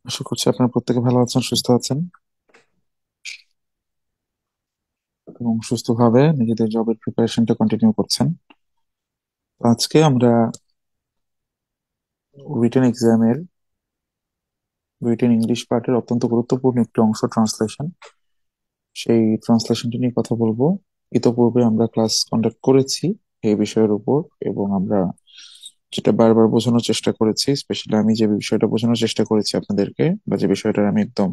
আশা করছি আপনারা প্রত্যেকে ভালো আছেন, সুস্থ আছেন এবং সুস্থভাবে নিজেদের জবের প্রিপারেশনটা কন্টিনিউ করছেন। তো আজকে আমরা রিটেন এক্সামের রিটেন ইংলিশ পার্টের অত্যন্ত গুরুত্বপূর্ণ একটি অংশ ট্রান্সলেশন, সেই ট্রান্সলেশনটি নিয়ে কথা বলবো। ইতোপূর্বে আমরা ক্লাস কন্ডাক্ট করেছি এই বিষয়ের উপর, এবং আমরা যেটা বারবার বোঝানোর চেষ্টা করেছি, স্পেশালি আমি যে বিষয়টা বোঝানোর চেষ্টা করেছি আপনাদেরকে, বা যে বিষয়টার আমি একদম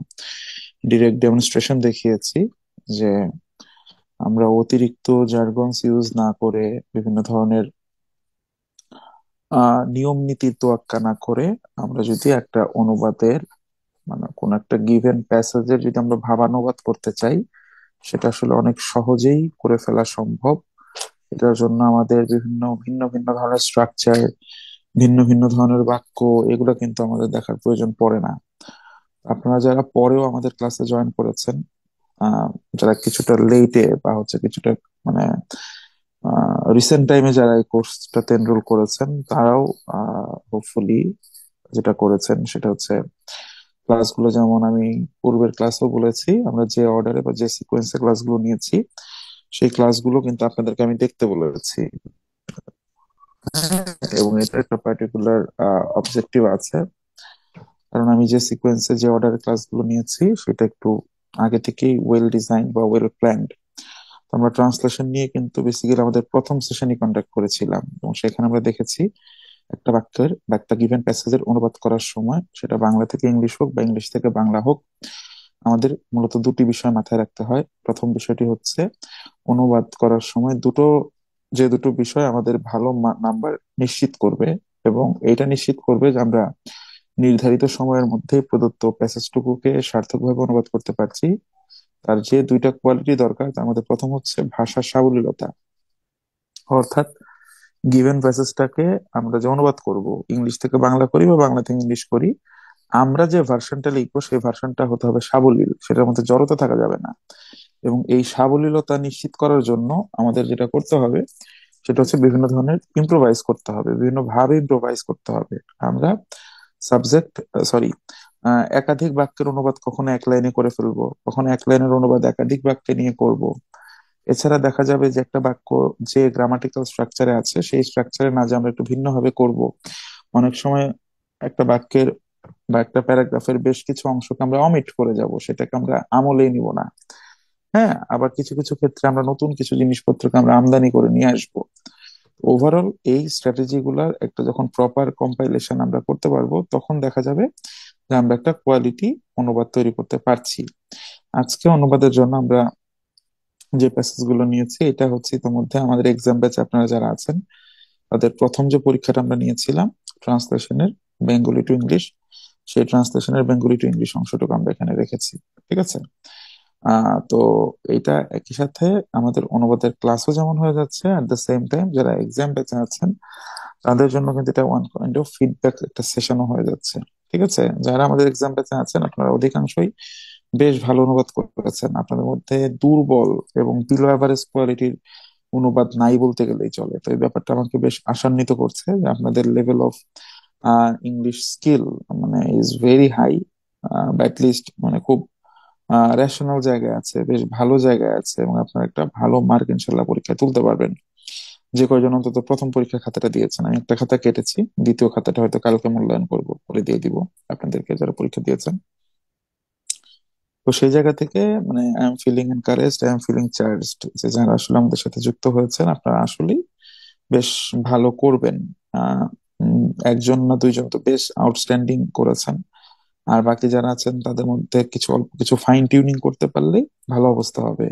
ডিরেক্ট ডেমনস্ট্রেশন দেখিয়েছি, যে আমরা অতিরিক্ত জার্গনস ইউজ না করে, বিভিন্ন ধরনের নিয়ম নীতির তোয়াক্কা না করে, আমরা যদি একটা অনুবাদের মানে কোন একটা গিভেন প্যাসেজের যদি আমরা ভাবানুবাদ করতে চাই, সেটা আসলে অনেক সহজেই করে ফেলা সম্ভব। এটার জন্য আমাদের বিভিন্ন ভিন্ন ভিন্ন ধরনের স্ট্রাকচার, ভিন্ন ভিন্ন ধরনের বাক্য, এগুলো কিন্তু আমাদের দেখার প্রয়োজন পড়ে না। আপনারা যারা পরেও আমাদের ক্লাসে জয়েন করেছেন, আহ, যারা কিছুটা লেটে বা হচ্ছে কিছুটা মানে রিসেন্ট টাইমে যারা এই কোর্সটাতে এনরোল করেছেন, তারাও হোপফুলি যেটা করেছেন সেটা হচ্ছে, ক্লাসগুলো যেমন আমি পূর্বের ক্লাসেও বলেছি, আমরা যে অর্ডারে বা যে সিকোয়েন্সে ক্লাসগুলো নিয়েছি, সেই ক্লাসগুলো কিন্তু আপনাদেরকে আমি দেখতে বলেছি। এবং এটা একটা পার্টিকুলার অবজেক্টিভ আছে, কারণ আমি যে সিকোয়েন্সে যে অর্ডারে ক্লাসগুলো নিয়েছি সেটা একটু আগে থেকেই ওয়েল ডিজাইন বা ওয়েল প্ল্যান্ড। আমরা ট্রান্সলেশন নিয়ে কিন্তু বেসিক্যালি আমাদের প্রথম সেশনই কন্ডাক্ট করেছিলাম, এবং সেখানে আমরা দেখেছি একটা বাক্যের বা একটা গিভেন প্যাসেজের অনুবাদ করার সময়, সেটা বাংলা থেকে ইংলিশ হোক বা ইংলিশ থেকে বাংলা হোক, আমাদের মূলত দুটি বিষয় মাথায় রাখতে হয়। প্রথম বিষয়টি হচ্ছে, অনুবাদ করার সময় যে দুটো বিষয় আমাদের ভালো নাম্বার নিশ্চিত করবে, এবং এটা নিশ্চিত করবে যে আমরা নির্ধারিত সময়ের মধ্যে প্রদত্ত প্যাসেজটুকুকে সার্থকভাবে অনুবাদ করতে পারছি। তার যে দুইটা কোয়ালিটি দরকার, তার মধ্যে প্রথম হচ্ছে ভাষার সাবলীলতা। অর্থাৎ গিভেন প্যাসেজটাকে আমরা যে অনুবাদ করব, ইংলিশ থেকে বাংলা করি বা বাংলা থেকে ইংলিশ করি, আমরা যে ভার্সনটা লিখবো সেই ভার্সনটা হতে হবে সাবলীল, সেটার মধ্যে জড়তা থাকা যাবে না। এবং এই সাবলীলতা নিশ্চিত করার জন্য আমাদের যেটা করতে হবে, সেটা হচ্ছে বিভিন্ন ধরনের ইম্প্রোভাইজ করতে হবে, বিভিন্ন ভাবে ইম্প্রোভাইজ করতে হবে। আমরা সাবজেক্ট সরি একাধিক বাক্যের অনুবাদ কখনো এক লাইনে করে ফেলবো, কখনো এক লাইনের অনুবাদ একাধিক বাক্যে নিয়ে করব। এছাড়া দেখা যাবে যে একটা বাক্য যে গ্রামাটিক্যাল স্ট্রাকচারে আছে, সেই স্ট্রাকচারে না যে আমরা একটু ভিন্ন ভাবে করব। অনেক সময় একটা বাক্যের বা একটা প্যারাগ্রাফের বেশ কিছু অংশকে আমরা অমিট করে যাব, সেটাকে আমরা আমলেই নিব না। হ্যাঁ, আবার কিছু কিছু ক্ষেত্রে আমরা নতুন কিছু জিনিসপত্রকে আমরা আমদানি করে নিয়ে আসবো। ওভারঅল এই স্ট্র্যাটেজি গুলার একটা যখন প্রপার কম্পাইলেশন আমরা করতে পারবো, তখন দেখা যাবে যে আমরা একটা কোয়ালিটি অনুবাদ তৈরি করতে পারছি। আজকে অনুবাদের জন্য আমরা যে প্যাসেজ গুলো নিয়েছি, এটা হচ্ছে ইতিমধ্যে আমাদের এক্সাম ব্যাচে আপনারা যারা আছেন, তাদের প্রথম যে পরীক্ষাটা আমরা নিয়েছিলাম ট্রান্সলেশনের বেঙ্গলি টু ইংলিশ, সেই ট্রান্সলেশনের বেঙ্গলি টু ইংলিশ অংশটুকু আমরা এখানে রেখেছি। ঠিক আছে। তো এটা একই সাথে আমাদের অনুবাদের ক্লাসও যেমন হয়ে যাচ্ছে, অ্যাট দ্য সেম টাইম যারা এক্সাম বেঁচে আছেন তাদের জন্য কিন্তু এটা ওয়ান কাইন্ড অফ ফিডব্যাক একটা সেশনও হয়ে যাচ্ছে। ঠিক আছে, যারা আমাদের এক্সাম বেঁচে আছেন আপনারা অধিকাংশই বেশ ভালো অনুবাদ করেছেন। আপনাদের মধ্যে দুর্বল এবং বিলো অ্যাভারেজ কোয়ালিটির অনুবাদ নাই বলতে গেলেই চলে। তো এই ব্যাপারটা আমাকে বেশ আশান্বিত করছে যে আপনাদের লেভেল অফ ইংলিশ স্কিল মানে ইজ ভেরি হাই, বা লিস্ট মানে খুব রেশনাল জায়গায় আছে, বেশ ভালো জায়গায় আছে, এবং আপনার একটা ভালো মার্ক ইনশাল্লাহ পরীক্ষায় তুলতে পারবেন। যে কয়জন অন্তত প্রথম পরীক্ষার খাতাটা দিয়েছেন, আমি একটা খাতা কেটেছি, দ্বিতীয় খাতাটা হয়তো কালকে মূল্যায়ন করব, করে দিয়ে দিব আপনাদেরকে যারা পরীক্ষা দিয়েছেন। তো সেই জায়গা থেকে মানে I am feeling encouraged, I am feeling charged, যে যারা আসলে আমাদের সাথে যুক্ত হয়েছেন আপনারা আসলেই বেশ ভালো করবেন। আহ একজন না দুইজন তো বেশ আউটস্ট্যান্ডিং করেছেন, আর বাকি যারা আছেন তাদের মধ্যে কিছু অল্প কিছু ফাইন টিউনিং করতে পারলেই ভালো অবস্থা হবে।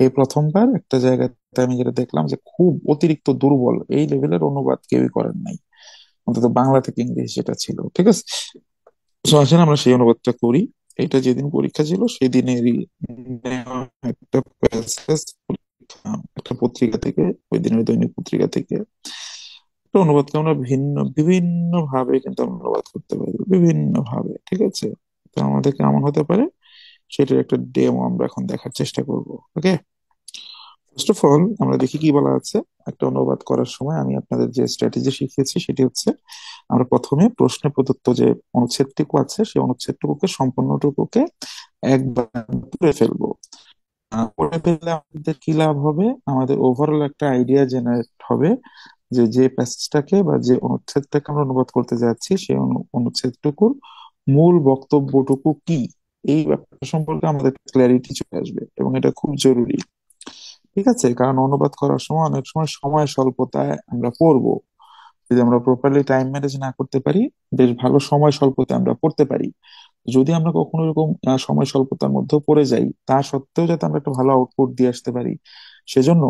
এই প্রথমবার একটা জায়গাতে আমি যেটা দেখলাম যে খুব অতিরিক্ত দুর্বল এই লেভেলের অনুবাদ কেউই করেন নাই, অন্তত বাংলা থেকে ইংলিশ যেটা ছিল। ঠিক আছে, তো আসেন আমরা সেই অনুবাদটা করি। এটা যেদিন পরীক্ষা ছিল সেদিনেরই নেওয়া একটা প্যাসেজ পরীক্ষা, একটা পত্রিকা থেকে, ওই দিনের দৈনিক পত্রিকা থেকে একটা অনুবাদকে আমরা বিভিন্ন ভাবে কিন্তু আমরা অনুবাদ করতে পারি, বিভিন্ন ভাবে। ঠিক আছে, তো আমাদের কেমন হতে পারে সেটার একটা ডেমো আমরা এখন দেখার চেষ্টা করব। ওকে, ফার্স্ট অফ অল আমরা দেখি কি বলা আছে। একটা অনুবাদ করার সময় আমি আপনাদের যে স্ট্র্যাটেজি শিখিয়েছি সেটি হচ্ছে, আমরা প্রথমে প্রশ্নে প্রদত্ত যে অনুচ্ছেদটুকু আছে সেই অনুচ্ছেদটুকুকে সম্পূর্ণটুকুকে একবার পড়ে ফেলবো। পড়ে ফেললে আমাদের কি লাভ হবে, আমাদের ওভারঅল একটা আইডিয়া জেনারেট হবে যে যে প্যাসেজটাকে বা যে অনুচ্ছেদটাকে আমরা অনুবাদ করতে যাচ্ছি সেই অনুচ্ছেদটুকুর মূল বক্তব্যটুকু কি। এই ব্যাপারটা সম্পর্কে আমাদের ক্ল্যারিটি চলে আসবে এবং এটা খুব জরুরি। ঠিক আছে, কারণ অনুবাদ করার সময় অনেক সময় সময় স্বল্পতায় আমরা পড়বো। যদি আমরা প্রপারলি টাইম ম্যানেজ না করতে পারি, বেশ ভালো সময় স্বল্পতায় আমরা পড়তে পারি। যদি আমরা কখনো এরকম সময় স্বল্পতার মধ্যে পড়ে যাই, তা সত্ত্বেও যাতে আমরা একটা ভালো আউটপুট দিয়ে আসতে পারি, সেজন্য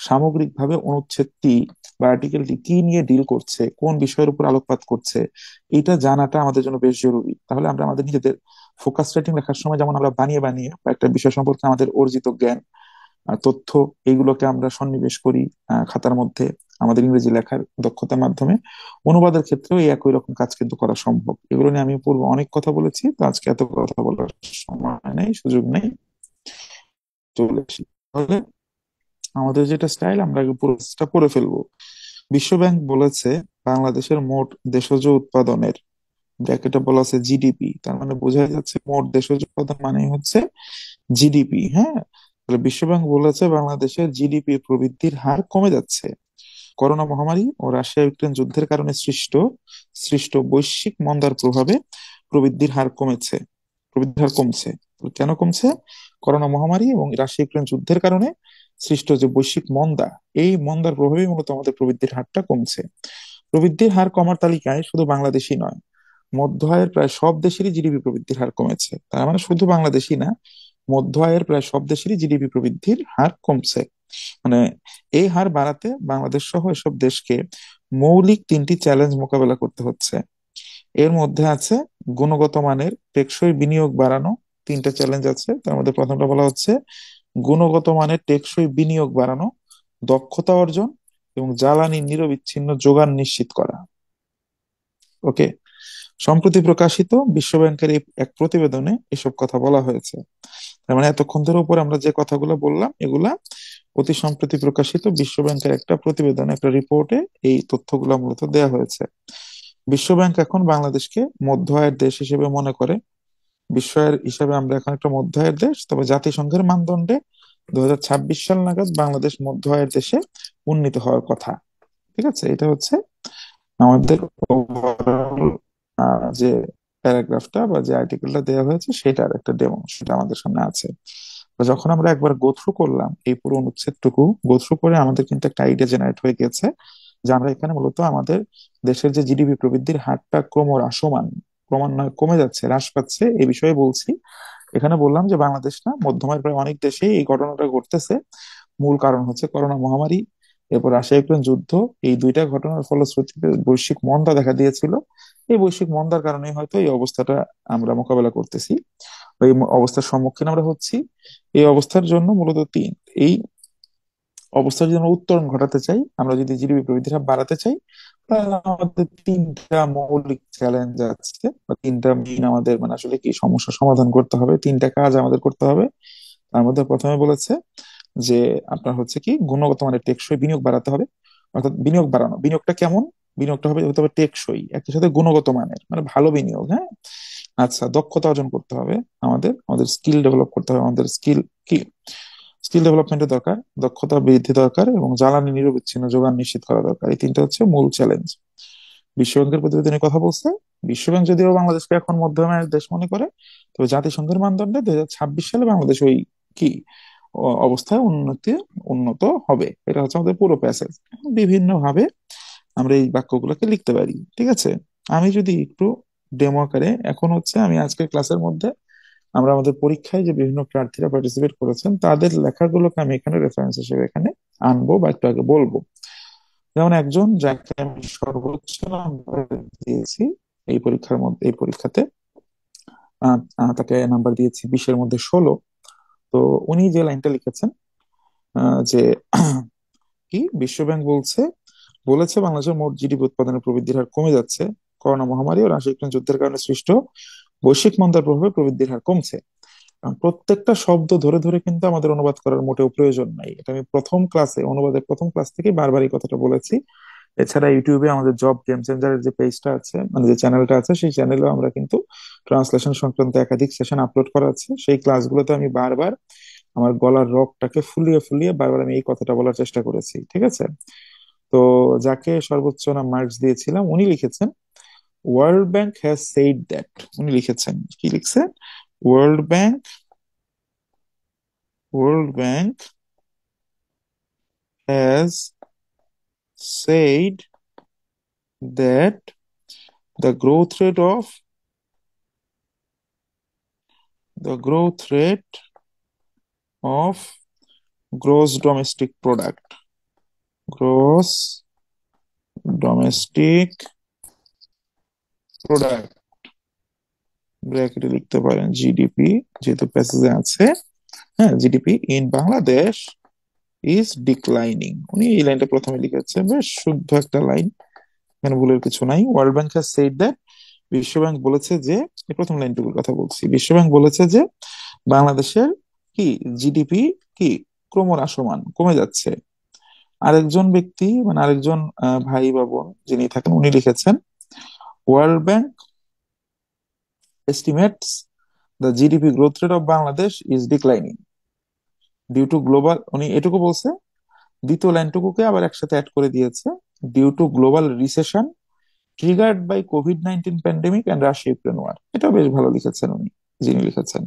সামগ্রিকভাবে অনুচ্ছেদটি বা আর্টিকেলটি কি নিয়ে ডিল করছে, কোন বিষয়ের উপর আলোকপাত করছে, এটা জানাটা আমাদের জন্য বেশ জরুরি। তাহলে আমরা আমাদের নিজেদের ফোকাস রাইটিং লেখার সময় যেমন আমরা বানিয়ে বানিয়ে বা একটা বিষয় সম্পর্কে আমাদের অর্জিত জ্ঞান তথ্য এইগুলোকে আমরা সন্নিবেশ করি খাতার মধ্যে আমাদের ইংরেজি লেখার দক্ষতার মাধ্যমে, অনুবাদের ক্ষেত্রেও এই একই রকম কাজ কিন্তু করা সম্ভব। এগুলো নিয়ে আমি পূর্বে অনেক কথা বলেছি, তো আজকে এত কথা বলার সময় নেই, সুযোগ নেই, চলে আসি। তাহলে আমাদের যেটা স্টাইল, আমরা আগে পুরোটা পড়ে ফেলবো। বিশ্ব ব্যাংক বলেছে বাংলাদেশের মোট দেশজ উৎপাদনের, ব্র্যাকেটে বলা আছে জিডিপি, তার মানে বোঝা যাচ্ছে মোট দেশজ উৎপাদন মানে হচ্ছে জিডিপি। হ্যাঁ, তাহলে বিশ্বব্যাংক বলেছে বাংলাদেশের জিডিপি প্রবৃদ্ধির হার কমে যাচ্ছে করোনা মহামারী ও রাশিয়া ইউক্রেন যুদ্ধের কারণে সৃষ্ট সৃষ্ট বৈশ্বিক মন্দার প্রভাবে প্রবৃদ্ধির হার কমেছে, প্রবৃদ্ধির হার কমছে। তো কেন কমছে? করোনা মহামারী এবং রাশিয়া ইউক্রেন যুদ্ধের কারণে সৃষ্ট যে বৈশ্বিক মন্দা, এই মন্দার প্রভাবেই মূলত আমাদের প্রবৃদ্ধির হারটা কমছে। প্রবৃদ্ধির হার কমার তালিকায় শুধু বাংলাদেশই নয়, মধ্য আয়ের প্রায় সব দেশেরই জিডিপি প্রবৃদ্ধির হার কমেছে। তার মানে শুধু বাংলাদেশই না, মধ্য আয়ের প্রায় সব দেশেরই জিডিপি প্রবৃদ্ধির হার কমছে। মানে এই হার বাড়াতে বাংলাদেশ সহ এসব দেশকে মৌলিক তিনটি চ্যালেঞ্জ মোকাবেলা করতে হচ্ছে। এর মধ্যে আছে গুণগত মানের টেকসই বিনিয়োগ বাড়ানো। তিনটা চ্যালেঞ্জ আছে, তার মধ্যে প্রথমটা বলা হচ্ছে গুণগত মানের টেকসই বিনিয়োগ বাড়ানো, দক্ষতা অর্জন এবং জ্বালানি নিরবিচ্ছিন্ন যোগান নিশ্চিত করা। ওকে, সম্প্রতি প্রকাশিত বিশ্বব্যাংকের এই এক প্রতিবেদনে এসব কথা বলা হয়েছে। তার মানে এতক্ষণ ধরে উপর আমরা যে কথাগুলো বললাম এগুলা অতি সম্প্রতি প্রকাশিত বিশ্বব্যাংকের একটা প্রতিবেদনে, একটা রিপোর্টে এই তথ্যগুলো মূলত দেওয়া হয়েছে। বিশ্বব্যাংক এখন বাংলাদেশকে মধ্য আয়ের দেশ হিসেবে মনে করে। বিশ্ব আয়ের হিসাবে আমরা এখন একটা মধ্য আয়ের দেশ, তবে জাতিসংঘের মানদণ্ডে 2026 সাল নাগাদ বাংলাদেশ মধ্য আয়ের দেশে উন্নীত হওয়ার কথা। ঠিক আছে, এটা হচ্ছে আমাদের ওভারঅল যে প্যারাগ্রাফটা বা যে আর্টিকেলটা দেওয়া হয়েছে সেটার একটা ডেমো, সেটা আমাদের সামনে আছে। তো যখন আমরা একবার গো থ্রু করলাম এই পুরো অনুচ্ছেদটুকু, গো থ্রু করে আমাদের কিন্তু একটা আইডিয়া জেনারেট হয়ে গেছে যে আমরা এখানে মূলত আমাদের দেশের যে জিডিপি প্রবৃদ্ধির হারটা ক্রমহ্রাসমান, ক্রমান্বয়ে কমে যাচ্ছে, হ্রাস পাচ্ছে, এই বিষয়ে বলছি। এখানে বললাম যে বাংলাদেশ না, মধ্যমের প্রায় অনেক দেশেই এই ঘটনাটা ঘটতেছে। মূল কারণ হচ্ছে করোনা মহামারী, এরপর রাশিয়া ইউক্রেন যুদ্ধ। এই দুইটা ঘটনার ফলশ্রুতিতে বৈশ্বিক মন্দা দেখা দিয়েছিল। এই বৈশ্বিক মন্দার কারণে হয়তো এই অবস্থাটা আমরা মোকাবেলা করতেছি, বা এই অবস্থার সম্মুখীন আমরা হচ্ছি। এই অবস্থার জন্য মূলত এই অবস্থার যদি আমরা উত্তরণ ঘটাতে চাই, আমরা যদি জিডিপি প্রবৃদ্ধির হার বাড়াতে চাই, তাহলে আমাদের তিনটা মৌলিক চ্যালেঞ্জ আছে, বা তিনটা মেইন আমাদের মানে আসলে কি সমস্যার সমাধান করতে হবে, তিনটা কাজ আমাদের করতে হবে। তার মধ্যে প্রথমে বলেছে যে আপনার হচ্ছে কি গুণগত মানের টেকসই বিনিয়োগ বাড়াতে হবে। অর্থাৎ বিনিয়োগ বাড়ানো, বিনিয়োগটা কেমন? বিনিয়োগটা হবে হতে হবে টেকসই, একই সাথে গুণগত মানের, মানে ভালো বিনিয়োগ। হ্যাঁ, আচ্ছা, দক্ষতা অর্জন করতে হবে, আমাদের আমাদের স্কিল ডেভেলপ করতে হবে। আমাদের স্কিল কি? স্কিল ডেভেলপমেন্টের দরকার, দক্ষতা বৃদ্ধি দরকার এবং জ্বালানি নিরবিচ্ছিন্ন যোগান নিশ্চিত করা দরকার। এই তিনটা হচ্ছে মূল চ্যালেঞ্জ। বিশ্বব্যাংকের প্রতিবেদনে কথা বলছে, বিশ্বব্যাংক যদিও বাংলাদেশকে এখন মধ্যমের দেশ মনে করে, তবে জাতিসংঘের মানদণ্ডে 2026 সালে বাংলাদেশ ওই কি অবস্থায় উন্নত হবে। এটা হচ্ছে আমাদের পুরো প্যাসেজ। বিভিন্ন ভাবে আমরা এই বাক্যগুলোকে লিখতে পারি। ঠিক আছে, আমি যদি একটু ডেমো আকারে, এখন হচ্ছে আমি আজকের ক্লাসের মধ্যে আমরা আমাদের পরীক্ষায় যে বিভিন্ন প্রার্থীরা পার্টিসিপেট করেছেন তাদের লেখাগুলোকে আমি এখানে রেফারেন্স হিসেবে এখানে আনবো বা একটু আগে বলবো। যেমন একজন যাকে আমি সর্বোচ্চ নাম্বার দিয়েছি এই পরীক্ষার মধ্যে, এই পরীক্ষাতে তাকে নাম্বার দিয়েছি 20-এর মধ্যে 16। তো উনি যে লাইনটা লিখেছেন যে কি বিশ্বব্যাংক বলেছে বাংলাদেশের মোট জিডিপি উৎপাদনের প্রবৃদ্ধির হার কমে যাচ্ছে, করোনা মহামারী ও রাশিয়া ইউক্রেন যুদ্ধের কারণে সৃষ্ট বৈশ্বিক মন্দার প্রভাবে প্রবৃদ্ধির হার কমছে। প্রত্যেকটা শব্দ ধরে ধরে কিন্তু আমাদের অনুবাদ করার মোটেও প্রয়োজন নাই। এটা আমি প্রথম ক্লাসে, অনুবাদের প্রথম ক্লাস থেকে বারবার এই কথাটা বলেছি এছাড়া ইউটিউবে আমাদের জব গেম চেঞ্জারের যে পেজটা আছে, মানে যে চ্যানেলটা আছে, সেই চ্যানেলেও আমরা কিন্তু ট্রান্সলেশন সংক্রান্ত একাধিক সেশন আপলোড করা আছে। সেই ক্লাসগুলোতে আমি বারবার আমার গলার রগটাকে ফুলিয়ে ফুলিয়ে বারবার আমি এই কথাটা বলার চেষ্টা করেছি, ঠিক আছে? তো যাকে সর্বোচ্চ মার্কস দিয়েছিলাম উনি লিখেছেন, World Bank has said that. উনি লিখেছেন, কি লিখছেন? World bank world Bank has said that the growth rate of gross domestic product, gross domestic product, ব্র্যাকেটে লিখতে পারেন জিডিপি, যেহেতু প্যাসেজে আছে। হ্যাঁ, GDP in Bangladesh is declining. উনি এই লাইনটা প্রথমে লিখেছেন, বেশ শুদ্ধ একটা লাইন, এখানে ভুলের কিছু নাই। World Bank has said that, বিশ্বব্যাংক বলেছে যে, এই প্রথম লাইনটুকুর কথা বলছি, বিশ্বব্যাংক বলেছে যে বাংলাদেশের কি জিডিপি কি ক্রমহ্রাসমান, কমে যাচ্ছে। আরেকজন ব্যক্তি, মানে আরেকজন ভাই বা বোন যিনি থাকেন, উনি লিখেছেন, World Bank estimates the GDP growth rate of Bangladesh is declining due to global, উনি এটুকু বলছে, দ্বিতীয় লাইনটুকুকে আবার একসাথে অ্যাড করে দিয়েছে, due to global recession triggered by কোভিড-19 pandemic and Russia Ukraine war. এটাও বেশ ভালো লিখেছেন উনি, যিনি লিখেছেন।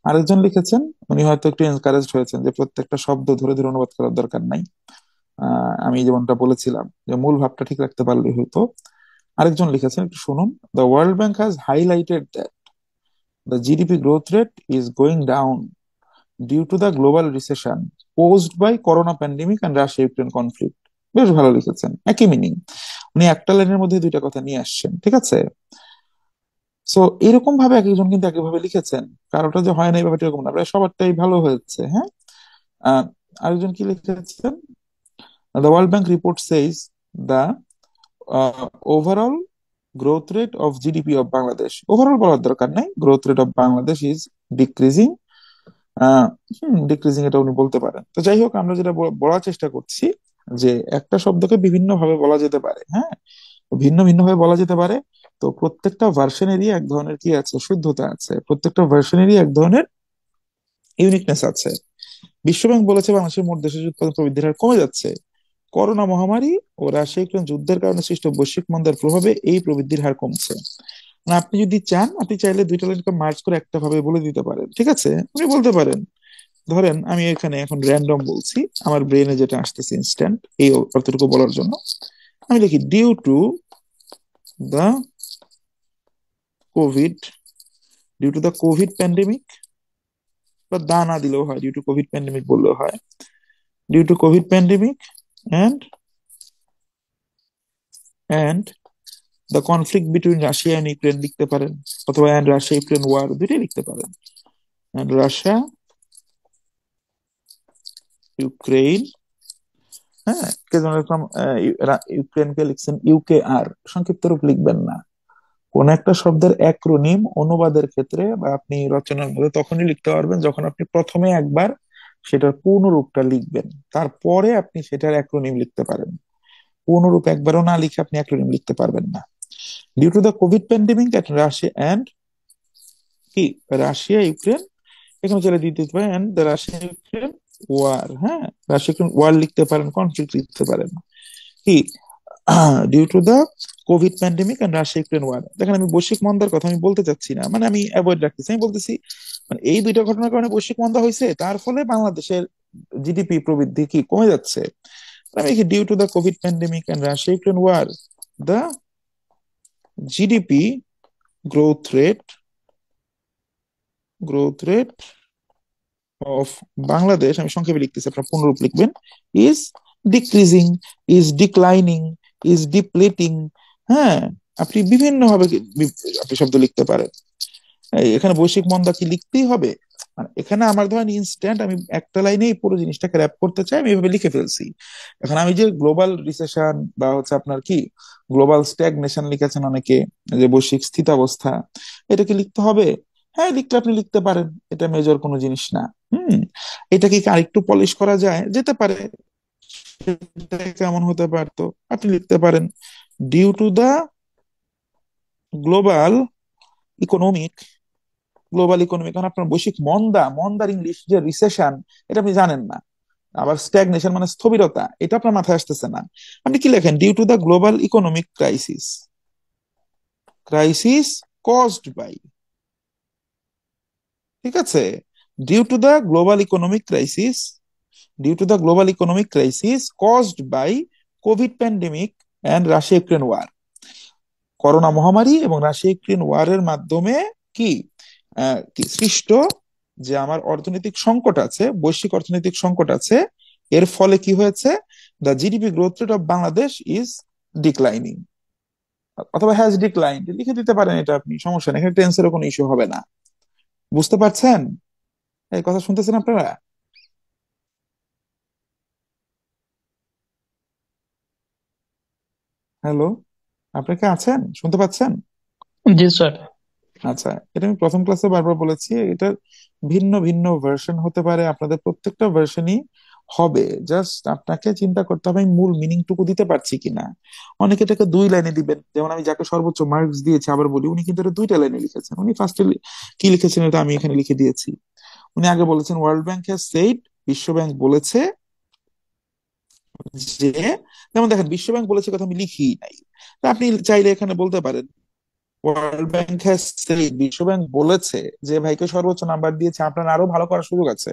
আরেকজন লিখেছেন, উনি হয়তো একটু এনকারেজড হয়েছেন যে প্রত্যেকটা শব্দ ধরে ধরে অনুবাদ করার দরকার নাই, আমি যেমনটা বলেছিলাম যে মূল ভাবটা ঠিক রাখতে পারলেই হয়তো। আরেকজন লিখেছেন, একটু শুনুন, the World Bank has highlighted that the GDP growth rate is going down due to the global recession posed by corona pandemic and Russia Ukraine conflict. বেশ ভালো লিখেছেন, একই মিনিং। উনি একটা লাইনের মধ্যে দুইটা কথা নিয়ে আসছেন, ঠিক আছে? সো এরকম ভাবে এক একজন কিন্তু একইভাবে লিখেছেন, কারোটা যে হয় না এই ব্যাপারটা এরকম না, প্রায় সবারটাই ভালো হয়েছে। হ্যাঁ, আহ, আরেকজন কি লিখেছেন, the World bank report সেইজ the overall growth rate of GDP of Bangladesh, overall বলার দরকার নাই, growth rate of Bangladesh is decreasing. Decreasing এটা উনি বলতে পারেন। তো যাই হোক, আমরা যেটা বলার চেষ্টা করছি যে একটা শব্দকে বিভিন্ন ভাবে বলা যেতে পারে, হ্যাঁ, ভিন্ন ভিন্ন ভাবে বলা যেতে পারে। তো প্রত্যেকটা ভার্সনেরই এক ধরনের কি আছে, শুদ্ধতা আছে, প্রত্যেকটা ভার্সনেরই এক ধরনের ইউনিকনেস আছে। বিশ্বব্যাংক বলেছে বাংলাদেশের মোট দেশের উৎপাদন প্রবৃদ্ধির হার কমে যাচ্ছে, করোনা মহামারী ও রাশিয়া ইউক্রেন যুদ্ধের কারণে সৃষ্ট বৈশ্বিক মন্দার প্রভাবে এই প্রবৃদ্ধির হার কমছে। মানে আপনি যদি চান, আপনি চাইলে দুইটা লাইনকে মার্চ করে একটা ভাবে বলে দিতে পারেন, ঠিক আছে? আপনি বলতে পারেন, ধরেন আমি এখানে এখন র্যান্ডম বলছি, আমার ব্রেনে যেটা আসতেছে ইনস্ট্যান্ট এই অর্থটুকু বলার জন্য, আমি লিখি due to the covid, due to the covid pandemic, বা দা না দিলেও হয়, ডিউ টু কোভিড প্যান্ডেমিক বললেও হয়, due to covid pandemic and and the conflict between Russia and Ukraine লিখতে পারেন, অথবা অ্যান্ড রাশিয়া ইউক্রেন ওয়ার, দুইটাই লিখতে পারেন। অ্যান্ড রাশিয়া ইউক্রেন, হ্যাঁ, কে যেন এরকম, ইউক্রেনকে লিখছেন ইউকে আর, সংক্ষিপ্ত রূপ লিখবেন না। কোন একটা শব্দের অ্যাক্রোনিম অনুবাদের ক্ষেত্রে বা আপনি রচনার মধ্যে তখনই লিখতে পারবেন যখন আপনি প্রথমে একবার সেটার পূর্ণ রূপটা লিখবেন, তারপরে আপনি সেটার অ্যাক্রোনিম লিখতে পারেন। পূর্ণ রূপ একবারও না লিখে আপনি অ্যাক্রোনিম লিখতে পারবেন না। Due to the covid pandemic at Russia and কি রাশিয়া ইউক্রেন, এখানে চলে দিতে পারেন and the Russia Ukraine war, হ্যাঁ, রাশিয়া ইউক্রেন ওয়ার লিখতে পারেন, কনফ্লিক্ট লিখতে পারেন। কি due to the Covid pandemic and Russia Ukraine war, দেখেন আমি বৈশ্বিক মন্দার কথা আমি বলতে চাচ্ছি না, মানে আমি অ্যাভয়েড রাখতেছি, আমি বলতেছি মানে এই দুইটা ঘটনার কারণে বৈশ্বিক মন্দা হয়েছে, তার ফলে বাংলাদেশের জিডিপি প্রবৃদ্ধি কি কমে যাচ্ছে। আমি due to the Covid pandemic and Russia Ukraine war the GDP growth rate growth rate of Bangladesh, আমি সংক্ষেপে লিখতেছি, আপনার পুনরূপ লিখবেন, is decreasing, is declining, is depleting. হ্যাঁ, আপনি বিভিন্ন ভাবে আপনি শব্দ লিখতে পারেন। এখানে বৈশ্বিক মন্দা কি লিখতেই হবে? মানে এখানে আমার ধরেন ইনস্ট্যান্ট আমি একটা লাইনেই পুরো জিনিসটাকে র্যাপ করতে চাই, আমি এভাবে লিখে ফেলছি। এখন আমি যে গ্লোবাল রিসেশন বা হচ্ছে আপনার কি গ্লোবাল স্ট্যাগনেশন লিখেছেন অনেকে, যে বৈশ্বিক স্থিতাবস্থা, এটা কি লিখতে হবে? হ্যাঁ, লিখলে আপনি লিখতে পারেন, এটা মেজর কোনো জিনিস না। হুম, এটা কি আরেকটু পলিশ করা যায়, যেতে পারে, সেটা কেমন হতে পারতো? আপনি লিখতে পারেন due to the global economic, global economic, কারণ আপনার বৈশ্বিক মন্দা, মন্দার ইংলিশ যে রিসেশন, এটা আপনি জানেন না। আবার স্ট্যাগনেশন মানে স্থবিরতা, এটা আপনার মাথায় আসতেছে না। আপনি কি লেখেন? Due to the global economic crisis, crisis caused by, ঠিক আছে? Due to the global economic crisis, due to the global economic crisis caused by covid pandemic and Russia Ukraine war, corona মহামারী এবং রাশিয়া ইউক্রেন ওয়ারের মাধ্যমে কি কি সৃষ্ট যে আমার অর্থনৈতিক সংকট আছে, বৈশ্বিক অর্থনৈতিক সংকট আছে, এর ফলে কি হয়েছে? The GDP growth rate of Bangladesh is declining, অথবা হ্যাজ ডিক্লাইন্ড লিখে দিতে পারেন। এটা আপনি, সমস্যা নেই, এখানে টেন্সের কোনো ইস্যু হবে না। বুঝতে পারছেন? এই কথা শুনতেছেন আপনারা? হ্যালো, আপনি কি আছেন, শুনতে পাচ্ছেন? জি স্যার। আচ্ছা, এটা আমি প্রথম ক্লাসে বারবার বলেছি, এটা ভিন্ন ভিন্ন ভার্সন হতে পারে, আপনাদের প্রত্যেকটা ভার্সনই হবে। জাস্ট আপনাকে চিন্তা করতে হবে আমি মূল মিনিং টুকু দিতে পারছি কিনা। অনেকে এটাকে দুই লাইনে দিবেন, যেমন আমি যাকে সর্বোচ্চ মার্কস দিয়েছি আবার বলি, উনি কিন্তু এটা দুইটা লাইনে লিখেছেন। উনি ফার্স্টে কি লিখেছেন এটা আমি এখানে লিখে দিয়েছি। উনি আগে বলেছেন ওয়ার্ল্ড ব্যাংক হ্যাজ সেইড, বিশ্ব ব্যাংক বলেছে যে, যেমন দেখেন বিশ্ব ব্যাংক বলেছে কথা আমি লিখি নাই, তা আপনি চাইলে এখানে বলতে পারেন ওয়ার্ল্ড ব্যাংক হ্যাজ সেইড, বিশ্ব ব্যাংক বলেছে যে ভাইকে সর্বোচ্চ নাম্বার দিয়েছে, আপনার আরো ভালো করার সুযোগ আছে।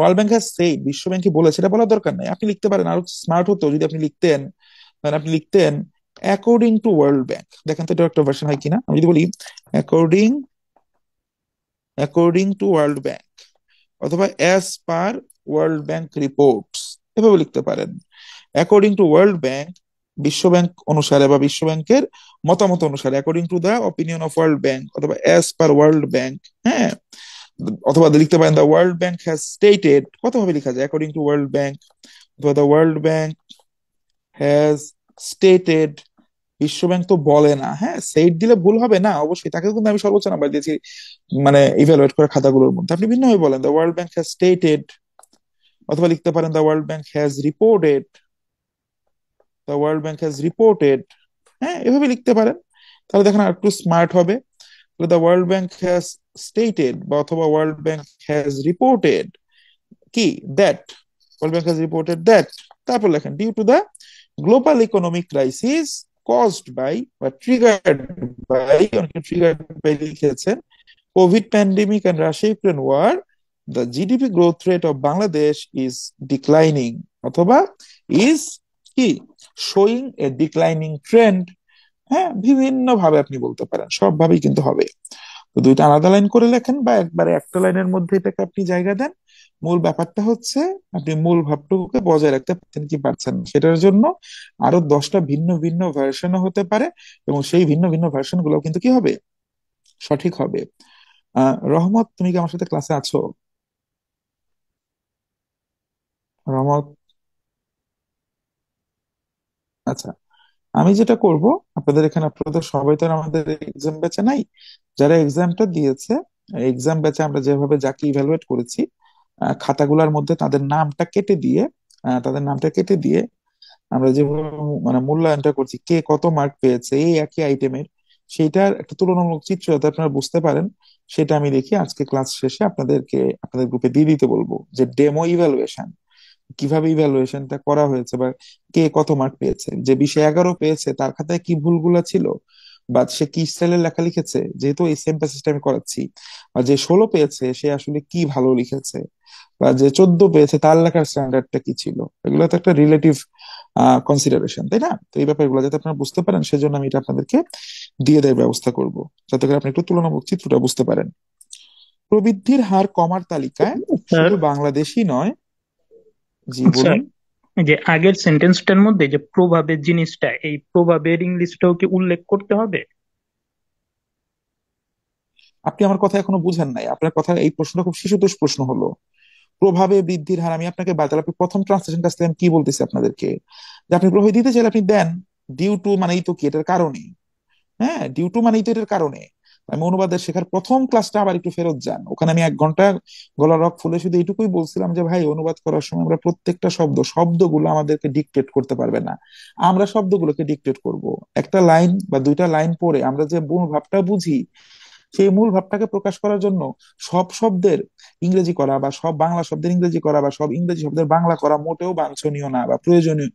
ওয়ার্ল্ড ব্যাংক হ্যাজ সেইড, বিশ্ব ব্যাংক বলেছে, এটা বলার দরকার নাই। আপনি লিখতে পারেন, আরো স্মার্ট হতো যদি আপনি লিখতেন, মানে আপনি লিখতেন অ্যাকর্ডিং টু ওয়ার্ল্ড ব্যাংক। দেখেন তো এটা একটা ভার্সন হয় কিনা। আমি যদি বলি according, according to world Bank, অথবা as per World Bank reports, এভাবে লিখতে পারেন। অ্যাকর্ডিং টু ওয়ার্ল্ড ব্যাংক, বিশ্ব ব্যাংক অনুসারে বা বিশ্ব ব্যাংকের মতামত অনুসারে, according to the opinion of World Bank, অথবা অ্যাজ পার ওয়ার্ল্ড ব্যাংক। হ্যাঁ, অথবা লিখতে পারেন the World Bank has stated, কতভাবে লেখা যায়, অ্যাকর্ডিং টু ওয়ার্ল্ড ব্যাংক, অথবা the World Bank has stated. বিশ্ব ব্যাংক তো বলে না, হ্যাঁ সেইট দিলে ভুল হবে না অবশ্যই, তাকে কিন্তু আমি সর্বোচ্চ নাম্বার দিয়েছি মানে ইভ্যালুয়েট করা খাতাগুলোর মধ্যে। আপনি ভিন্নভাবে বলেন the World Bank has stated, অথবা লিখতে পারেন the World Bank has reported, the World Bank has reported. হ্যাঁ, এভাবে লিখতে পারেন, তাহলে দেখেন আর একটু স্মার্ট হবে। The World Bank has stated বা অথবা ওয়ার্ল্ড ব্যাংক হ্যাজ রিপোর্টেড কি that, World Bank has reported that, তারপর লেখেন due to the global economic crisis caused by বা ট্রিগার্ড বাই, অনেকে ট্রিগার্ড বাই লিখেছেন, covid pandemic and Russia Ukraine war, the GDP growth rate of Bangladesh is declining, অথবা is কি showing a declining trend. হ্যাঁ, বিভিন্ন ভাবে আপনি বলতে পারেন, সব ভাবেই কিন্তু হবে। তো দুইটা আলাদা লাইন করে লেখেন বা একবারে একটা লাইনের মধ্যে এটাকে আপনি জায়গা দেন। মূল ব্যাপারটা হচ্ছে আপনি মূল ভাবটুকুকে বজায় রাখতে পারছেন কি পারছেন না। সেটার জন্য আরো 10টা ভিন্ন ভিন্ন ভার্সনও হতে পারে, এবং সেই ভিন্ন ভিন্ন ভার্সন গুলো কিন্তু কি হবে, সঠিক হবে। রহমত, তুমি কি আমার সাথে ক্লাসে আছো? রহমত, আচ্ছা। আমি যেটা করব, আপনাদের এখানে, আপনাদের সবাই তো আর আমাদের এক্সাম ব্যাচে নাই, যারা এক্সামটা দিয়েছে এক্সাম ব্যাচে আমরা যেভাবে যাকে ইভ্যালুয়েট করেছি, খাতাগুলোর মধ্যে তাদের নামটা কেটে দিয়ে, তাদের নামটা কেটে দিয়ে আমরা যেভাবে মানে মূল্যায়নটা করছি, কে কত মার্ক পেয়েছে এই একই আইটেমের, সেইটার একটা তুলনামূলক চিত্র যাতে আপনারা বুঝতে পারেন, সেটা আমি দেখি আজকে ক্লাস শেষে আপনাদেরকে আপনাদের গ্রুপে দিয়ে দিতে বলবো, যে ডেমো ইভ্যালুয়েশন কিভাবে ইভ্যালুয়েশনটা করা হয়েছে, বা কে কত মার্ক পেয়েছে, যে 20-11 পেয়েছে তার খাতায় কি ভুলগুলা ছিল, বা সে কি স্টাইলের লেখা লিখেছে, যেহেতু এই সেম প্যাসেজটা আমি করাচ্ছি, বা যে 16 পেয়েছে সে আসলে কি ভালো লিখেছে, বা যে 14 পেয়েছে তার লেখার স্ট্যান্ডার্ডটা কি ছিল। এগুলো তো একটা রিলেটিভ কনসিডারেশন, তাই না? তো এই ব্যাপারগুলো যাতে আপনারা বুঝতে পারেন সেজন্য আমি এটা আপনাদেরকে দিয়ে দেওয়ার ব্যবস্থা করব, যাতে করে আপনি একটু তুলনামূলক চিত্রটা বুঝতে পারেন। প্রবৃদ্ধির হার কমার তালিকায় স্যার। শুধু বাংলাদেশই নয়, জি স্যার, বলুন। এই যে আগের সেন্টেন্সটার মধ্যে যে প্রভাবের জিনিসটা, এই প্রভাবের ইংলিশটাও কি উল্লেখ করতে হবে? আপনি আমার কথা এখনো বুঝেন নাই, আপনার কথা এই প্রশ্নটা খুব শিশুতোষ প্রশ্ন হলো। প্রভাবে বৃদ্ধির হার, আমি আপনাকে বাতাল, আপনি প্রথম ট্রান্সলেশন কাছ থেকে আমি কি বলতেছি আপনাদেরকে, যে আপনি প্রভাব দিতে চাইলে আপনি দেন ডিউ টু মানেই তো কি এটার কারণে, হ্যাঁ ডিউ টু মানেই তো এটার কারণে। আমি অনুবাদের শেখার প্রথম ক্লাসটা আবার একটু ফেরত যান, ওখানে আমি 1 ঘন্টা গলা রক ফুলে শুধু এইটুকুই বলছিলাম যে ভাই অনুবাদ করার সময় আমরা প্রত্যেকটা শব্দগুলো আমাদেরকে ডিকটেট করতে পারবে না, আমরা শব্দগুলোকে ডিকটেট করব। একটা লাইন বা 2টা লাইন পড়ে আমরা যে মূল ভাবটা বুঝি, সেই মূল ভাবটাকে প্রকাশ করার জন্য সব শব্দের ইংরেজি করা বা সব বাংলা শব্দের ইংরেজি করা বা সব ইংরেজি শব্দের বাংলা করা মোটেও বাঞ্ছনীয় না বা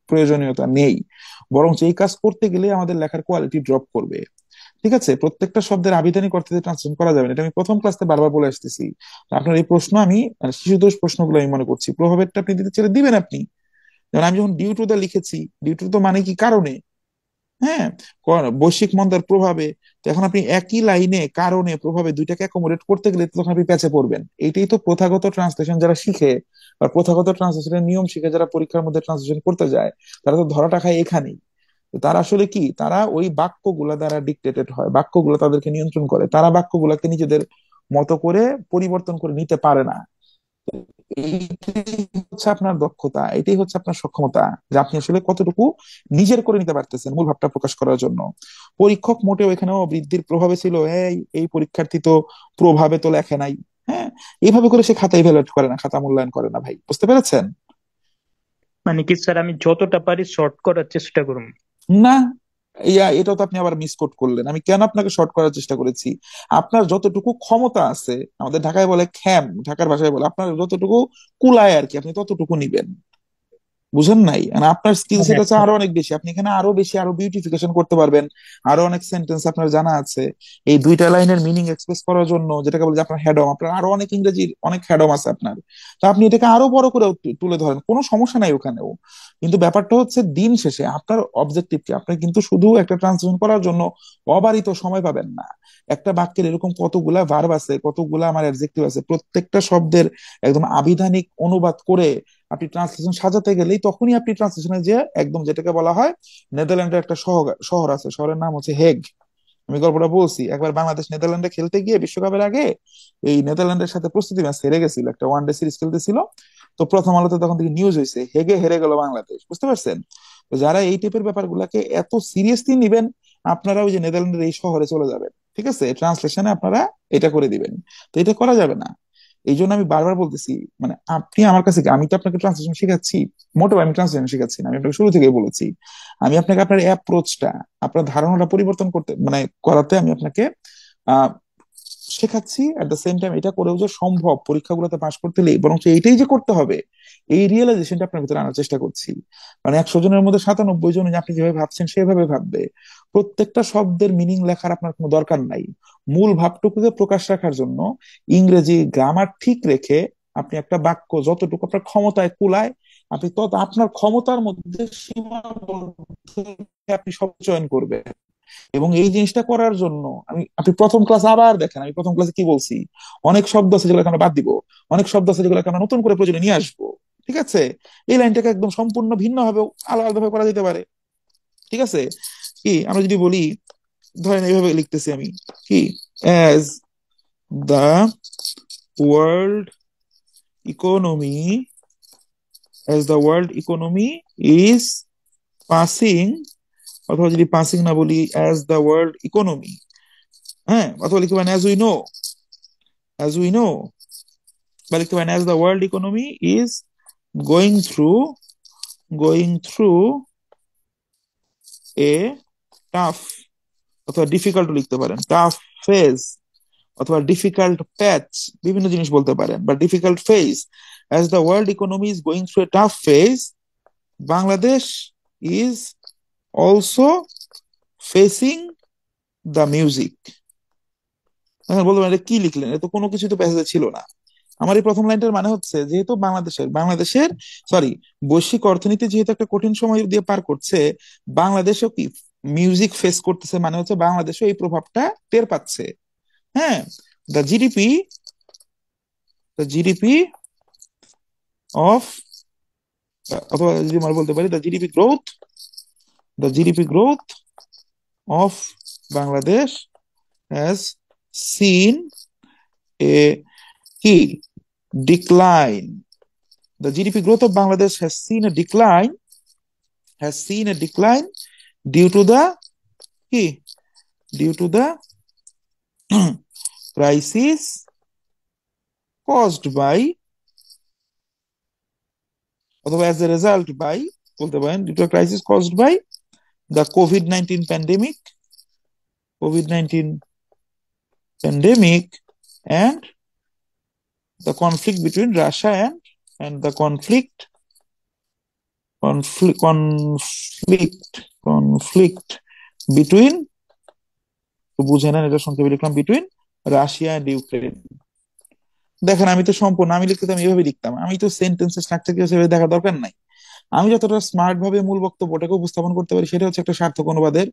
প্রয়োজনীয়তা নেই। বরং এই কাজ করতে গেলে আমাদের লেখার কোয়ালিটি ড্রপ করবে। ঠিক আছে, প্রত্যেকটা শব্দের আবিধানিক অর্থে ট্রান্সলেশন করা যাবে না, এটা আমি প্রথম ক্লাসে বারবার বলে আসতেছি। তো আপনার এই প্রশ্ন আমি মানে শিশুদোষ প্রশ্নগুলো আমি মনে করছি প্রভাবেরটা আপনি দিতে চাইলে দিবেন আপনি। যেমন আমি যখন ডিউ টু দা লিখেছি, ডিউ টু তো মানে কি কারণে, হ্যাঁ, বৈশ্বিক মন্দার প্রভাবে। তো এখন আপনি একই লাইনে কারণে প্রভাবে দুইটাকে অ্যাকোমোডেট করতে গেলে তো তখন আপনি প্যাচে পড়বেন। এইটাই তো প্রথাগত ট্রান্সলেশন যারা শিখে বা প্রথাগত ট্রান্সলেশনের নিয়ম শিখে যারা পরীক্ষার মধ্যে ট্রান্সলেশন করতে যায়, তারা তো ধরাটা খায় এখানেই। তো তারা আসলে কি, তারা ওই বাক্যগুলা দ্বারা ডিক্টেটেড হয়, বাক্যগুলো তাদেরকে নিয়ন্ত্রণ করে, তারা বাক্যগুলাকে নিজেদের মতো করে পরিবর্তন করে নিতে পারে না। এইটাই হচ্ছে আপনার দক্ষতা, এটাই হচ্ছে আপনার সক্ষমতা, যে আপনি আসলে কতটুকু নিজের করে নিতে পারতেছেন মূল ভাবটা প্রকাশ করার জন্য। পরীক্ষক মোটেও এখানেও বৃদ্ধির প্রভাবে ছিল, এই এই পরীক্ষার্থী তো প্রভাবে তো লেখে নাই, হ্যাঁ, এইভাবে করে সে খাতা ইভ্যালুয়েট করে না, খাতা মূল্যায়ন করে না। ভাই বুঝতে পেরেছেন? মানে কি স্যার, আমি যতটা পারি শর্ট করার চেষ্টা করুন? না, এটাও তো আপনি আবার মিসকোট করলেন। আমি কেন আপনাকে শর্ট করার চেষ্টা করেছি? আপনার যতটুকু ক্ষমতা আছে, আমাদের ঢাকায় বলে খ্যাম, ঢাকার ভাষায় বলে, আপনার যতটুকু কুলায় আর কি, আপনি ততটুকু নিবেন। বুঝেন নাই? মানে আপনার স্কিল সেট হ্যাঁ আছে আরো অনেক বেশি, আপনি এখানে আরো বেশি আরো বিউটিফিকেশন করতে পারবেন। আরো অনেক সেন্টেন্স আপনার জানা আছে এই 2টা লাইনের মিনিং এক্সপ্রেস করার জন্য, যেটাকে বলে যে আপনার হেডম, আপনার আরো অনেক ইংরেজির অনেক হেডম আছে আপনার। তো আপনি এটাকে আরো বড় করে তুলে ধরেন, কোনো সমস্যা নাই ওখানেও। কিন্তু ব্যাপারটা হচ্ছে দিন শেষে আপনার অবজেক্টিভ কি, আপনি কিন্তু শুধু একটা ট্রান্সলেশন করার জন্য অবারিত সময় পাবেন না। একটা বাক্যের এরকম কতগুলা ভার্ব আছে, কতগুলা আমার অ্যাডজেক্টিভ আছে, প্রত্যেকটা শব্দের একদম আবিধানিক অনুবাদ করে আপনি ট্রান্সলেশন সাজাতে গেলেই তখনই আপনি ট্রান্সলেশনে যে একদম যেটাকে বলা হয়, নেদারল্যান্ডের একটা শহর শহর আছে, শহরের নাম হচ্ছে হেগ। আমি গল্পটা বলছি, একবার বাংলাদেশ নেদারল্যান্ডে খেলতে গিয়ে বিশ্বকাপের আগে এই নেদারল্যান্ডের সাথে প্রস্তুতি ম্যাচ হেরে গেছিল, একটা ওয়ানডে সিরিজ খেলতেছিল। তো প্রথম আলোতে তখন থেকে নিউজ হয়েছে হেগে হেরে গেল বাংলাদেশ, বুঝতে পারছেন? তো যারা এই টাইপের ব্যাপারগুলোকে এত সিরিয়াসলি নিবেন, আপনারা ওই যে নেদারল্যান্ডের এই শহরে চলে যাবেন, ঠিক আছে, ট্রান্সলেশনে আপনারা এটা করে দিবেন। তো এটা করা যাবে না। এই জন্য আমি বারবার বলতেছি, মানে আপনি আমার কাছে আমি তো আপনাকে ট্রান্সলেশন শেখাচ্ছি, মোটেও আমি ট্রান্সলেশন শেখাচ্ছি না, আমি আপনাকে শুরু থেকেই বলেছি। আমি আপনাকে আপনার অ্যাপ্রোচটা, আপনার ধারণাটা পরিবর্তন করতে মানে করাতে আমি আপনাকে আহ শেখাচ্ছি। এট দ্য সেম টাইম এটা করেও যে সম্ভব পরীক্ষাগুলোতে পাশ করতে হলে বরং এইটাই যে করতে হবে, এই রিয়েলাইজেশনটা আপনার ভিতরে আনার চেষ্টা করছি। মানে 100 জনের মধ্যে 97 জন আপনি যেভাবে ভাবছেন সেভাবে ভাববে। প্রত্যেকটা শব্দের মিনিং লেখার আপনার কোনো দরকার নাই। মূল ভাবটুকুকে প্রকাশ রাখার জন্য ইংরেজি গ্রামার ঠিক রেখে আপনি একটা বাক্য যতটুকু আপনার ক্ষমতায় কুলায়, আপনি তত আপনার ক্ষমতার মধ্যে সীমাবদ্ধ আপনি শব্দ চয়ন করবেন। এবং এই জিনিসটা করার জন্য আপনি প্রথম ক্লাস আবার দেখেন, আমি প্রথম ক্লাসে কি বলছি, অনেক শব্দ আছে যেগুলোকে আমরা বাদ দিব, অনেক শব্দ আছে যেগুলোকে আমরা নতুন করে প্রয়োজনে নিয়ে আসবো। ঠিক আছে, এই লাইনটাকে একদম সম্পূর্ণ ভিন্ন ভাবে আলাদা ভাবে করা যেতে পারে। ঠিক আছে, কি আমরা যদি বলি, ধরেন এইভাবে লিখতেছি আমি, কি, as the world economy, as the world economy is passing, অথবা যদি পাসিং না বলি, অ্যাজ দ্য ওয়ার্ল্ড ইকোনমি, হ্যাঁ, অথবা লিখতে পারেন অ্যাজ উই নো, বা লিখতে পারেন as the world economy is going through going through a tough, অথবা ডিফিকাল্ট লিখতে পারেন, টাফ ফেজ, অথবা ডিফিকাল্ট প্যাচ, বিভিন্ন জিনিস বলতে পারেন, বা difficult phase. As the world economy is going through a tough phase, Bangladesh is also facing the music. এখন বলতে পারেন এটা কি লিখলেন, এটা তো কোনো কিছু তো প্যাসেজে ছিল না। আমার এই প্রথম লাইনটার মানে হচ্ছে, যেহেতু বাংলাদেশের সরি বৈশ্বিক অর্থনীতি যেহেতু একটা কঠিন সময় দিয়ে পার করছে, বাংলাদেশও কি মিউজিক ফেস করতেছে, মানে হচ্ছে বাংলাদেশও এই প্রভাবটা টের পাচ্ছে। হ্যাঁ, the GDP the GDP of, অথবা যদি আমরা বলতে পারি the GDP growth of Bangladesh has seen a কি decline, the GDP growth of Bangladesh has seen a decline due to the কি due to the crisis caused by অথবা as a result by বলতে পারেন, due to crisis caused by the covid nineteen pandemic and the conflict between Russia and the conflict between, তো বুঝে নেন এটা সংক্ষেপে লিখলাম, বিটুইন রাশিয়া এন্ড ইউক্রেন। দেখেন আমি তো সম্পূর্ণ, আমি লিখতে তো আমি এইভাবে লিখতাম, আমি তো সেন্টেন্সের স্ট্রাকচার কি সেভাবে দেখার দরকার নাই। আমি যতটা স্মার্ট ভাবে মূল বক্তব্যটাকে উপস্থাপন করতে পারি সেটা হচ্ছে একটা সার্থক অনুবাদের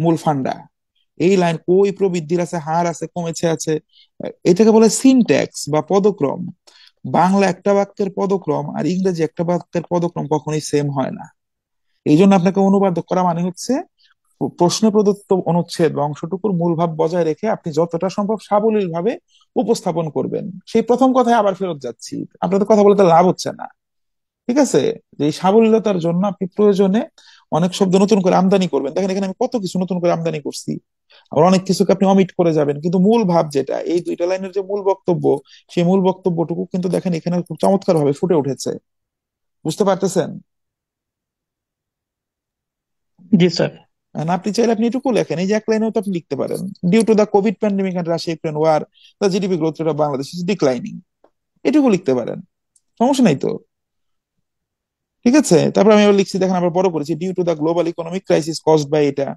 মূল ফান্ডা। এই লাইন কই প্রবৃদ্ধির আছে, হার আছে, কমেছে আছে, এটাকে বলে সিনট্যাক্স বা পদক্রম। বাংলা একটা বাক্যের পদক্রম আর ইংরেজি একটা বাক্যের পদক্রম কখনোই সেম হয় না। এই জন্য আপনাকে অনুবাদ করা মানে হচ্ছে প্রশ্নে প্রদত্ত অনুচ্ছেদ বা অংশটুকুর মূল ভাব বজায় রেখে আপনি যতটা সম্ভব সাবলীল ভাবে উপস্থাপন করবেন। সেই প্রথম কথায় আবার ফেরত যাচ্ছি, আপনাদের কথা বলতে লাভ হচ্ছে না। ঠিক আছে, যে এই সাবলীলতার জন্য আপনি প্রয়োজনে অনেক শব্দ নতুন করে আমদানি করবেন। দেখেন এখানে আমি কত কিছু নতুন করে আমদানি করছি, আবার অনেক কিছুকে আপনি অমিট করে যাবেন, কিন্তু মূল ভাব যেটা, এই দুইটা লাইনের যে মূল বক্তব্য, সেই মূল বক্তব্যটুকু কিন্তু দেখেন এখানে খুব চমৎকার ভাবে ফুটে উঠেছে। বুঝতে পারতেছেন? জি স্যার। And আপনি চাইলে আপনি এটুকু লেখেন, এই যে এক লাইনেও তো আপনি লিখতে পারেন, due to the Covid pandemic and Russia Ukraine war the GDP growth rate of Bangladesh is declining. এটুকু লিখতে পারেন, সমস্যা নাই তো। ঠিক আছে, তারপর আমি আবার লিখছি, দেখেন আবার বড় করেছি, due to the global economic crisis caused by এটা।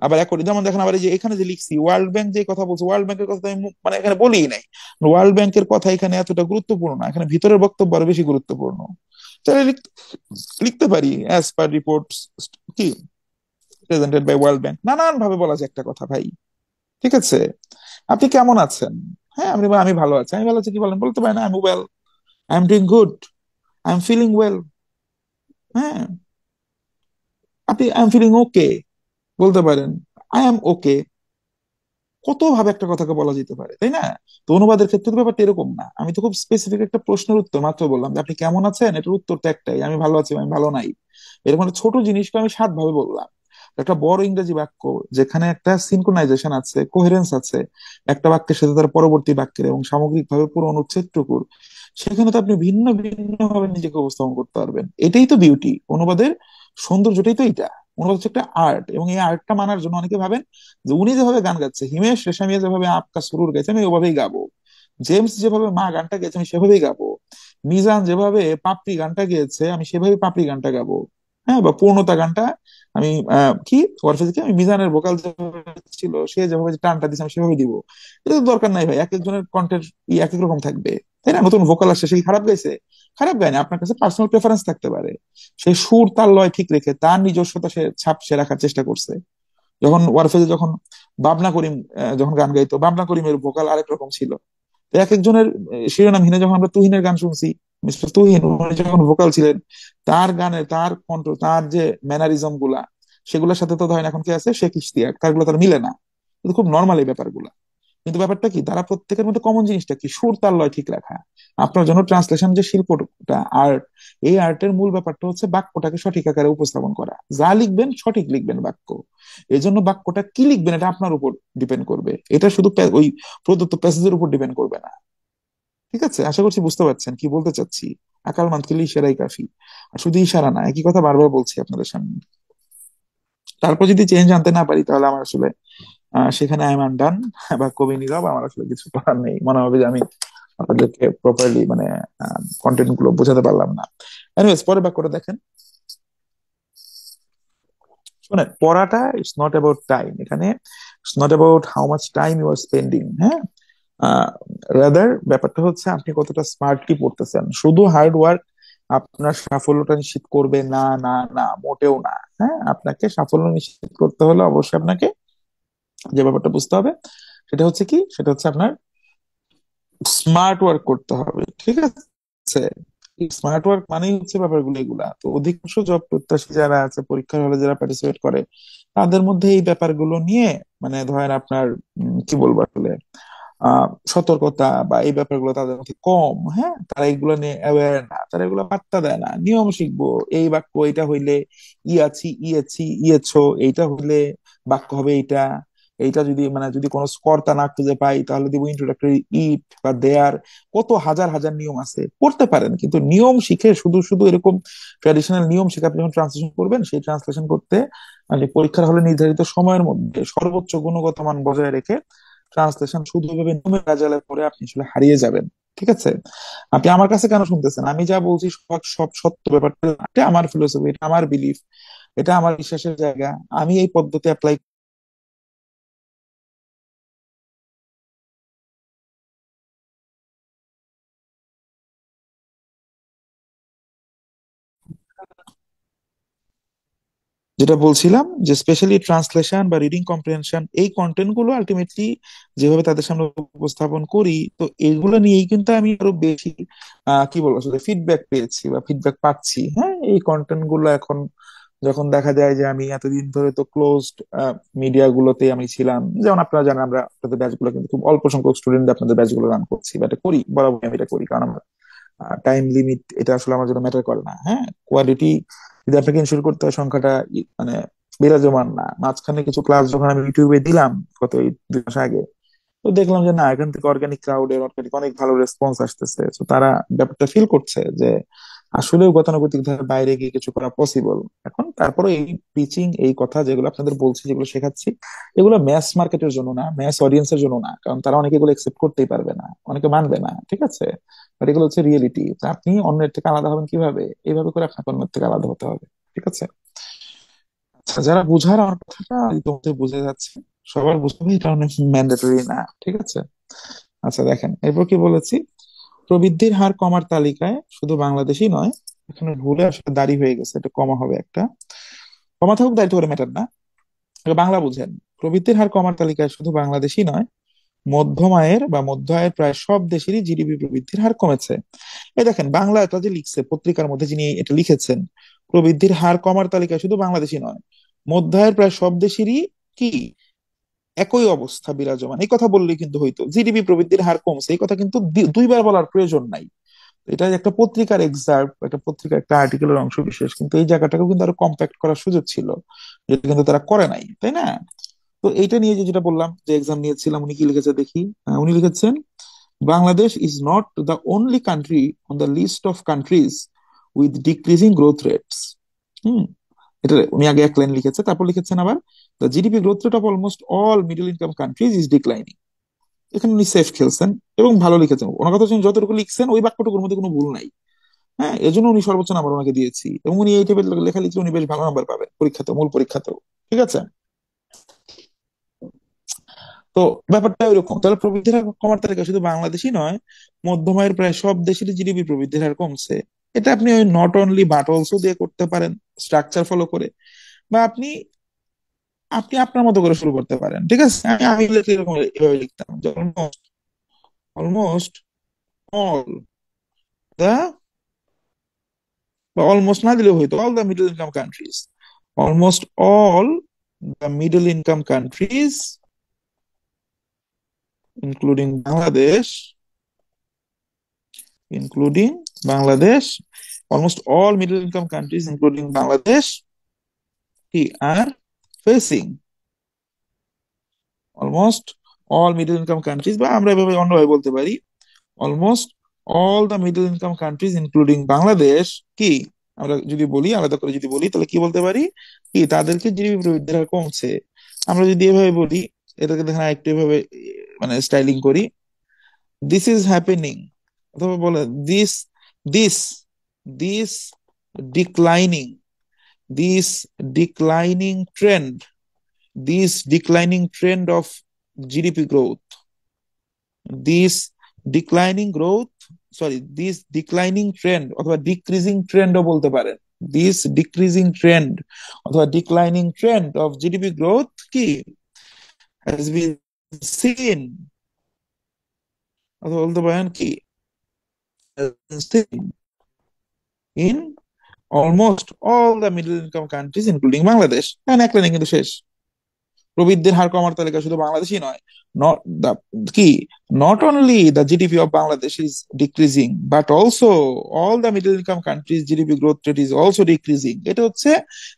আবার একই যেমন দেখেন আবার এই যে এখানে যে লিখছি ওয়ার্ল্ড ব্যাংক যে কথা বলছে, ওয়ার্ল্ড ব্যাংকের কথা তো আমি মানে এখানে বলিই নাই। ওয়ার্ল্ড ব্যাংকের কথা এখানে এতটা গুরুত্বপূর্ণ না, এখানে ভিতরের বক্তব্য আরো বেশি গুরুত্বপূর্ণ। তাহলে লিখতে পারি অ্যাজ পার রিপোর্টস কি প্রেজেন্টেড বাই ওয়ার্ল্ড ব্যাংক, নানান ভাবে বলা যায় একটা কথা ভাই। ঠিক আছে, আপনি কেমন আছেন? হ্যাঁ আমি আমি ভালো আছি, আমি ভালো আছি কি বলেন, বলতে পারেন I am well, I am doing good, I am feeling well. হ্যাঁ, আপনি আই এম ফিলিং ওকে বলতে পারেন, আই এম ওকে। কত ভাবে একটা কথাকে বলা যেতে পারে, তাই না? তো অনুবাদের ক্ষেত্রে তো ব্যাপারটা এরকম না, আমি তো খুব স্পেসিফিক একটা প্রশ্নের উত্তর মাত্র বললাম যে আপনি কেমন আছেন, এটার উত্তর তো একটাই, আমি ভালো আছি, আমি ভালো নাই। এরকম একটা ছোট জিনিসকে আমি 7 ভাবে বললাম। একটা বড় ইংরেজি বাক্য যেখানে একটা সিনক্রোনাইজেশন আছে, কোহেরেন্স আছে একটা বাক্যের সাথে তার পরবর্তী বাক্যের এবং সামগ্রিকভাবে পুরো অনুচ্ছেদটুকুর, সেখানে তো আপনি ভিন্ন ভিন্ন ভাবে নিজেকে উপস্থাপন করতে পারবেন। এটাই তো বিউটি অনুবাদের, সৌন্দর্যটাই তো এটা। অনুবাদ হচ্ছে একটা আর্ট, এবং এই আর্টটা মানার জন্য অনেকে ভাবেন যে উনি যেভাবে গান গাচ্ছে, হিমেশ রেশমিয়া যেভাবে আপকা সুরুর গেছে আমি ওভাবেই গাবো, জেমস যেভাবে মা গানটা গেয়েছে আমি সেভাবেই গাবো, মিজান যেভাবে পাপড়ি গানটা গেয়েছে আমি সেভাবে পাপড়ি গানটা গাবো। হ্যাঁ, বা পূর্ণতা গানটা আমি কি ওরফেজে কি আমি মিজানের ভোকাল যেভাবে ছিল সে যেভাবে টানটা দিচ্ছে আমি সেভাবে দিব। এটা তো দরকার নাই ভাই, এক একজনের কণ্ঠের এক এক রকম থাকবে, তাই না? নতুন ভোকাল আসছে, সেই খারাপ গাইছে, খারাপ গায়নি, আপনার কাছে পার্সোনাল প্রেফারেন্স থাকতে পারে। সে সুর তাল লয় ঠিক রেখে তার নিজস্বতা সে ছাপ সে রাখার চেষ্টা করছে। যখন ওয়ারফেজে যখন বাবনা করিম যখন গান গাইতো, বাবনা করিমের ভোকাল আরেক রকম ছিল। তো এক একজনের শিরোনামহীনে যখন আমরা তুহিনের গান শুনছি, মিস্টার তুহিন উনি যখন ভোকাল ছিলেন, তার গানে তার কণ্ঠ তার যে ম্যানারিজম গুলা, সেগুলোর সাথে তো ধরেন এখন কি আছে শেখ ইশতিয়াক, তারগুলো তার মিলে না। কিন্তু খুব নর্মাল এই ব্যাপারগুলা। কিন্তু ব্যাপারটা কি, তারা প্রত্যেকের মধ্যে কমন জিনিসটা কি, সুর তাল লয় ঠিক রাখা। আপনার জন্য ট্রান্সলেশন যে শিল্পটা, আর্ট, এই আর্টের মূল ব্যাপারটা হচ্ছে বাক্যটাকে সঠিক আকারে উপস্থাপন করা, যা লিখবেন সঠিক লিখবেন বাক্য। এই জন্য বাক্যটা কি লিখবেন এটা আপনার উপর ডিপেন্ড করবে, এটা শুধু ওই প্রদত্ত প্যাসেজের উপর ডিপেন্ড করবে না। ঠিক আছে, আশা করছি বুঝতে পারছেন কি বলতে চাচ্ছি। আকাল মান্থলি ইশারাই কাফি। আর শুধু ইশারা না, একই কথা বারবার বলছি আপনাদের সামনে। তারপর যদি চেঞ্জ আনতে না পারি তাহলে আমার আসলে সেখানে আই এম আনডান বা কবি নীরব, আমার আসলে কিছু করার নেই, মনে হবে যে আমি আপনাদেরকে প্রপারলি মানে কন্টেন্ট গুলো বোঝাতে পারলাম না। এনিওয়েজ পরের বাক্যটা দেখেন, শোনেন পড়াটা ইটস নট অ্যাবাউট টাইম, এখানে it's not about how much time you are spending. হ্যাঁ, রাদার ব্যাপারটা হচ্ছে আপনি কতটা স্মার্টলি পড়তেছেন। শুধু হার্ড ওয়ার্ক আপনার সাফল্যটা নিশ্চিত করবে না, না না, মোটেও না। হ্যাঁ, আপনাকে সাফল্য নিশ্চিত করতে হলে অবশ্যই আপনাকে যে ব্যাপারটা বুঝতে হবে সেটা হচ্ছে কি, সেটা হচ্ছে আপনার স্মার্ট ওয়ার্ক করতে হবে। ঠিক আছে, স্মার্ট ওয়ার্ক মানেই হচ্ছে ব্যাপারগুলো এগুলা। তো অধিকাংশ জব প্রত্যাশী যারা আছে, পরীক্ষার হলে যারা পার্টিসিপেট করে, তাদের মধ্যে এই ব্যাপারগুলো নিয়ে মানে ধরেন আপনার কি বলবো আসলে সতর্কতা বা এই ব্যাপারগুলো তাদের মধ্যে কম। হ্যাঁ, তারা এগুলো নিয়ে অ্যাওয়্যার না, তারা এগুলো পাত্তা দেয় না। নিয়ম শিখবো, এই বাক্য এটা হইলে ই আছি ই আছি ইয়েছো, এইটা হইলে বাক্য হবে এইটা, এইটা যদি মানে যদি কোনো কর্তা না খুঁজে পাই তাহলে দিব ইন্ট্রোডাক্টরি ইট বা দেয়ার, কত হাজার হাজার নিয়ম আছে, পড়তে পারেন। কিন্তু নিয়ম শিখে শুধু শুধু এরকম ট্র্যাডিশনাল নিয়ম শিখে আপনি যখন ট্রান্সলেশন করবেন, সেই ট্রান্সলেশন করতে মানে পরীক্ষার হলে নির্ধারিত সময়ের মধ্যে সর্বোচ্চ গুণগত মান বজায় রেখে ট্রান্সলেশন শুধুভাবে নিয়মের কাজালে পরে আপনি আসলে হারিয়ে যাবেন। ঠিক আছে? আপনি আমার কাছে কেন শুনতেছেন? আমি যা বলছি সব সব সত্য, ব্যাপারটা এটা আমার ফিলোসফি, এটা আমার বিলিফ, এটা আমার বিশ্বাসের জায়গা। আমি এই পদ্ধতি অ্যাপ্লাই। যেটা বলছিলাম যে স্পেশালি ট্রান্সলেশন বা রিডিং কম্প্রিহেনশন এই কন্টেন্ট গুলো আলটিমেটলি যেভাবে তাদের সামনে উপস্থাপন করি, তো এগুলো নিয়েই কিন্তু আমি আরো বেশি কি বলবো আসলে ফিডব্যাক পেয়েছি বা ফিডব্যাক পাচ্ছি। হ্যাঁ, এই কন্টেন্ট গুলো এখন যখন দেখা যায় যে আমি এতদিন ধরে তো ক্লোজড মিডিয়া গুলোতে আমি ছিলাম, যেমন আপনারা জানেন আমরা আপনাদের ব্যাচ গুলো কিন্তু খুব অল্প সংখ্যক স্টুডেন্ট আপনাদের ব্যাচ গুলো রান করছি, বাট করি বরাবর আমি এটা করি, কারণ আমার টাইম লিমিট এটা আসলে আমার জন্য ম্যাটার করে না। হ্যাঁ, কোয়ালিটি যদি আপনাকে ইনশিওর করতে হয় সংখ্যাটা মানে বিরাজমান না। মাঝখানে কিছু ক্লাস যখন আমি ইউটিউবে দিলাম গত এই 2 মাস আগে, তো দেখলাম যে না, এখান থেকে অর্গানিক ক্রাউডের অর্গানিক অনেক ভালো রেসপন্স আসতেছে। তো তারা ব্যাপারটা ফিল করছে যে আসলেও গতানুগতিক ধারার বাইরে গিয়ে কিছু করা পসিবল। এখন তারপরে এই টিচিং এই কথা যেগুলো আপনাদের বলছি, যেগুলো শেখাচ্ছি, এগুলো ম্যাস মার্কেটের জন্য না, ম্যাস অডিয়েন্সের জন্য না, কারণ তারা অনেকে এগুলো একসেপ্ট করতেই পারবে না, অনেকে মানবে না। ঠিক আছে? বাট এগুলো হচ্ছে রিয়েলিটি। আপনি অন্যের থেকে আলাদা হবেন কিভাবে? এইভাবে করে আপনাকে অন্যের থেকে আলাদা হতে হবে। ঠিক আছে? আচ্ছা, যারা বুঝার আমার কথাটা তোমাদের বুঝে যাচ্ছে, সবার বুঝতে হবে এটা অনেক ম্যান্ডেটরি না। ঠিক আছে? আচ্ছা দেখেন, এরপর কি বলেছি, প্রবৃদ্ধির হার কমার তালিকায় শুধু বাংলাদেশই নয়, এখানে ভুলে আসলে দাঁড়ি হয়ে গেছে, এটা কমা হবে একটা, কমা থাকুক দায়িত্ব করে ম্যাটার না, এটা বাংলা বুঝেন। প্রবৃদ্ধির হার কমার তালিকায় শুধু বাংলাদেশই নয়, মধ্যম আয়ের বা মধ্য আয়ের প্রায় সব দেশেরই জিডিপি প্রবৃদ্ধির হার কমেছে। এই দেখেন বাংলা এটা যে লিখছে পত্রিকার মধ্যে, যিনি এটা লিখেছেন, প্রবৃদ্ধির হার কমার তালিকায় শুধু বাংলাদেশই নয়, মধ্য আয়ের প্রায় সব দেশেরই কি একই অবস্থা বিরাজমান। এই কথা বললেই কিন্তু হইতো জিডিপি প্রবৃদ্ধির হার কমছে, এই কথা কিন্তু দুইবার বলার প্রয়োজন নাই। এটা একটা পত্রিকার এক্সার্প, একটা পত্রিকার একটা আর্টিকেলের অংশ বিশেষ, কিন্তু এই জায়গাটাকেও কিন্তু আরো কম্প্যাক্ট করার সুযোগ ছিল, যেটা কিন্তু তারা করে নাই, তাই না? তো এইটা নিয়ে যে যেটা বললাম যে এক্সাম নিয়েছিলাম, উনি কি লিখেছে দেখি। উনি লিখেছেন, Bangladesh is not the only country on the list of countries with decreasing growth rates. Hmm, এটা উনি আগে এক লাইন লিখেছে, তারপর লিখেছেন আবার, the GDP growth rate of almost all middle income countries is declining. এখানে উনি সেফ খেলছেন এবং ভালো লিখেছেন। ওনার কথা হচ্ছে উনি যতটুকু লিখছেন ওই বাক্যটুকুর মধ্যে কোনো ভুল নাই। হ্যাঁ, এজন্য উনি সর্বোচ্চ নাম্বার ওনাকে দিয়েছি, এবং উনি এই টাইপের লেখা লিখলে উনি বেশ ভালো নাম্বার পাবেন পরীক্ষাতে, মূল পরীক্ষাতেও। ঠিক আছে? তো ব্যাপারটা এরকম, তাহলে প্রবৃদ্ধির হার কমার তালিকা শুধু বাংলাদেশই নয়, মধ্যম আয়ের প্রায় সব দেশেরই জিডিপি প্রবৃদ্ধির হার কমছে। এটা আপনি ওই নট অনলি বাট অলসো দিয়ে করতে পারেন, স্ট্রাকচার ফলো করে, বা আপনি আপনি আপনার মতো করে শুরু করতে পারেন। ঠিক আছে? আমি আমি লিখলে এরকম এভাবে লিখতাম যে অলমোস্ট অল দা, বা অলমোস্ট না দিলেও হয়তো all the middle income countries, almost all the middle income countries including Bangladesh, including Bangladesh, almost all middle income countries, including Bangladesh, are facing almost all middle income countries, বা আমরা এভাবে অন্যভাবে বলতে পারি, almost all the middle income countries, including Bangladesh, কি আমরা যদি বলি আলাদা করে যদি বলি তাহলে কি বলতে পারি, কি তাদেরকে জিডিপি প্রবৃদ্ধির হার কমছে। আমরা যদি এভাবে বলি, এটাকে দেখেন একটু এভাবে মানে স্টাইলিং করি, দিস ইজ হ্যাপেনিং, অথবা বলে this this this declining, this declining trend, this declining trend of GDP growth, this declining growth, sorry, this declining trend অথবা decreasing trend ও বলতে পারেন, this decreasing trend অথবা declining trend of GDP growth কি has been seen, অথবা বলতে পারেন কি has been seen in almost all the middle income countries including Bangladesh. হ্যাঁ, এক লাইনে কিন্তু শেষ। প্রবৃদ্ধির হার কমার তালিকা শুধু বাংলাদেশই নয়, নট দা কি not only the GDP of Bangladesh is decreasing but also all the middle income countries GDP growth rate is also decreasing. এটা হচ্ছে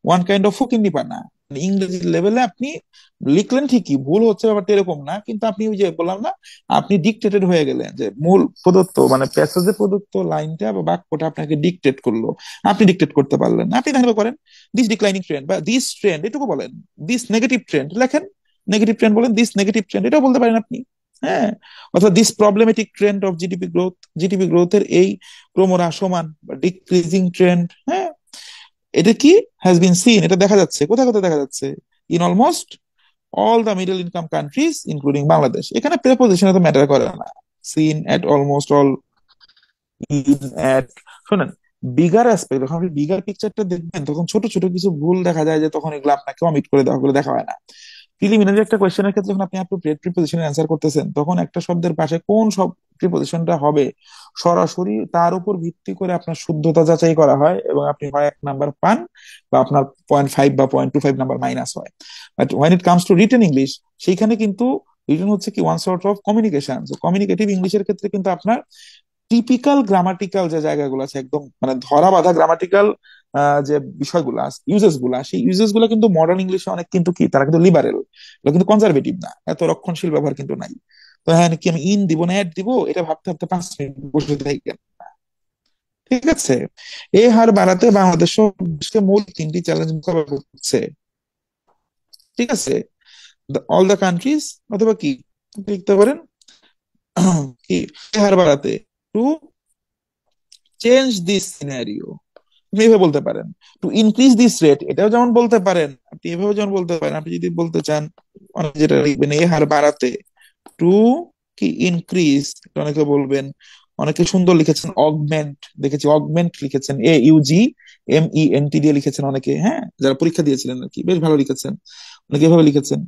ওয়ান কাইন্ড অফ ফকিন্নি পানা। ইংরেজি লেভেলে আপনি লিখলেন ঠিকই, ভুল হচ্ছে ব্যাপারটা এরকম না, কিন্তু আপনি ওই যে বললাম না, আপনি ডিকটেটেড হয়ে গেলেন, যে মূল প্রদত্ত মানে প্যাসেজে প্রদত্ত লাইনটা বা বাক্যটা আপনাকে ডিকটেট করলো, আপনি ডিকটেট করতে পারলেন না। আপনি তাহলে করেন দিস ডিক্লাইনিং ট্রেন্ড বা দিস ট্রেন্ড এটুকু বলেন, দিস নেগেটিভ ট্রেন্ড লেখেন, নেগেটিভ ট্রেন্ড বলেন, দিস নেগেটিভ ট্রেন্ড এটাও বলতে পারেন আপনি। হ্যাঁ, অথবা this problematic trend of GDP growth, GDP গ্রোথের এই ক্রমহ্রাসমান বা ডিক্রিজিং ট্রেন্ড, হ্যাঁ, এটা কি হ্যাজ বিন সিন, এটা দেখা যাচ্ছে কোথায় কোথায় দেখা যাচ্ছে, in almost all the middle income countries including Bangladesh. এখানে প্রেপোজিশন তো ম্যাটার করে না, seen at almost all, in at, শোনেন, বিগার অ্যাসপেক্ট, যখন আপনি বিগার পিকচারটা দেখবেন তখন ছোট ছোট কিছু ভুল দেখা যায়, যে তখন এগুলো আপনাকে অমিট করে দেওয়া, ওগুলো দেখা হয় না। প্রিলিমিনারি একটা কোয়েশ্চেনের ক্ষেত্রে যখন আপনি অ্যাপ্রোপ্রিয়েট প্রিপোজিশনে অ্যান্সার করতেছেন, তখন একটা শব্দের পাশে কোন সব প্রিপোজিশনটা হবে সরাসরি তার উপর ভিত্তি করে আপনার শুদ্ধতা যাচাই করা হয়, এবং আপনি হয় 1 নাম্বার পান, বা আপনার 0.5 বা 0.25 নাম্বার মাইনাস হয়। But when it comes to written English, সেইখানে কিন্তু রিটেন হচ্ছে কি one sort of communication. Communicative ইংলিশের ক্ষেত্রে কিন্তু আপনার টিপিক্যাল গ্রামাটিক্যাল যে জায়গাগুলো আছে, একদম মানে ধরা বাঁধা গ্রামাটিক্যাল যে বিষয়গুলো আছে, ইউজেস গুলা, সেই ইউজেস গুলা কিন্তু মডার্ন ইংলিশে অনেক কিন্তু কি, তারা কিন্তু লিবারেল, কিন্তু কনজারভেটিভ না, এত রক্ষণশীল ব্যবহার কিন্তু নাই। তো হ্যাঁ, কি আমি ইন দিব না অ্যাড দিব, এটা ভাবতে ভাবতে 5 মিনিট বসে থাকেন। ঠিক আছে, এই হার বাড়াতে বাংলাদেশ সহ বিশ্বের মূল 3টি চ্যালেঞ্জ মোকাবেলা করছে। ঠিক আছে, অল দ্য কান্ট্রিজ, অথবা কি লিখতে পারেন কি, এই হার বাড়াতে টু চেঞ্জ দিস সিনারিও, আপনি এভাবে বলতে পারেন। টু ইনক্রিজ দিস রেট, এটাও যেমন বলতে পারেন, আপনি এভাবে যেমন বলতে পারেন। আপনি যদি বলতে চান, অনেক যেটা লিখবেন এই হার বাড়াতে, টু কি ইনক্রিজ, অনেকে বলবেন, অনেকে সুন্দর লিখেছেন অগমেন্ট, দেখেছি অগমেন্ট লিখেছেন, AUGMENT দিয়ে লিখেছেন অনেকে, হ্যাঁ, যারা পরীক্ষা দিয়েছিলেন আর কি, বেশ ভালো লিখেছেন। অনেকে এভাবে লিখেছেন,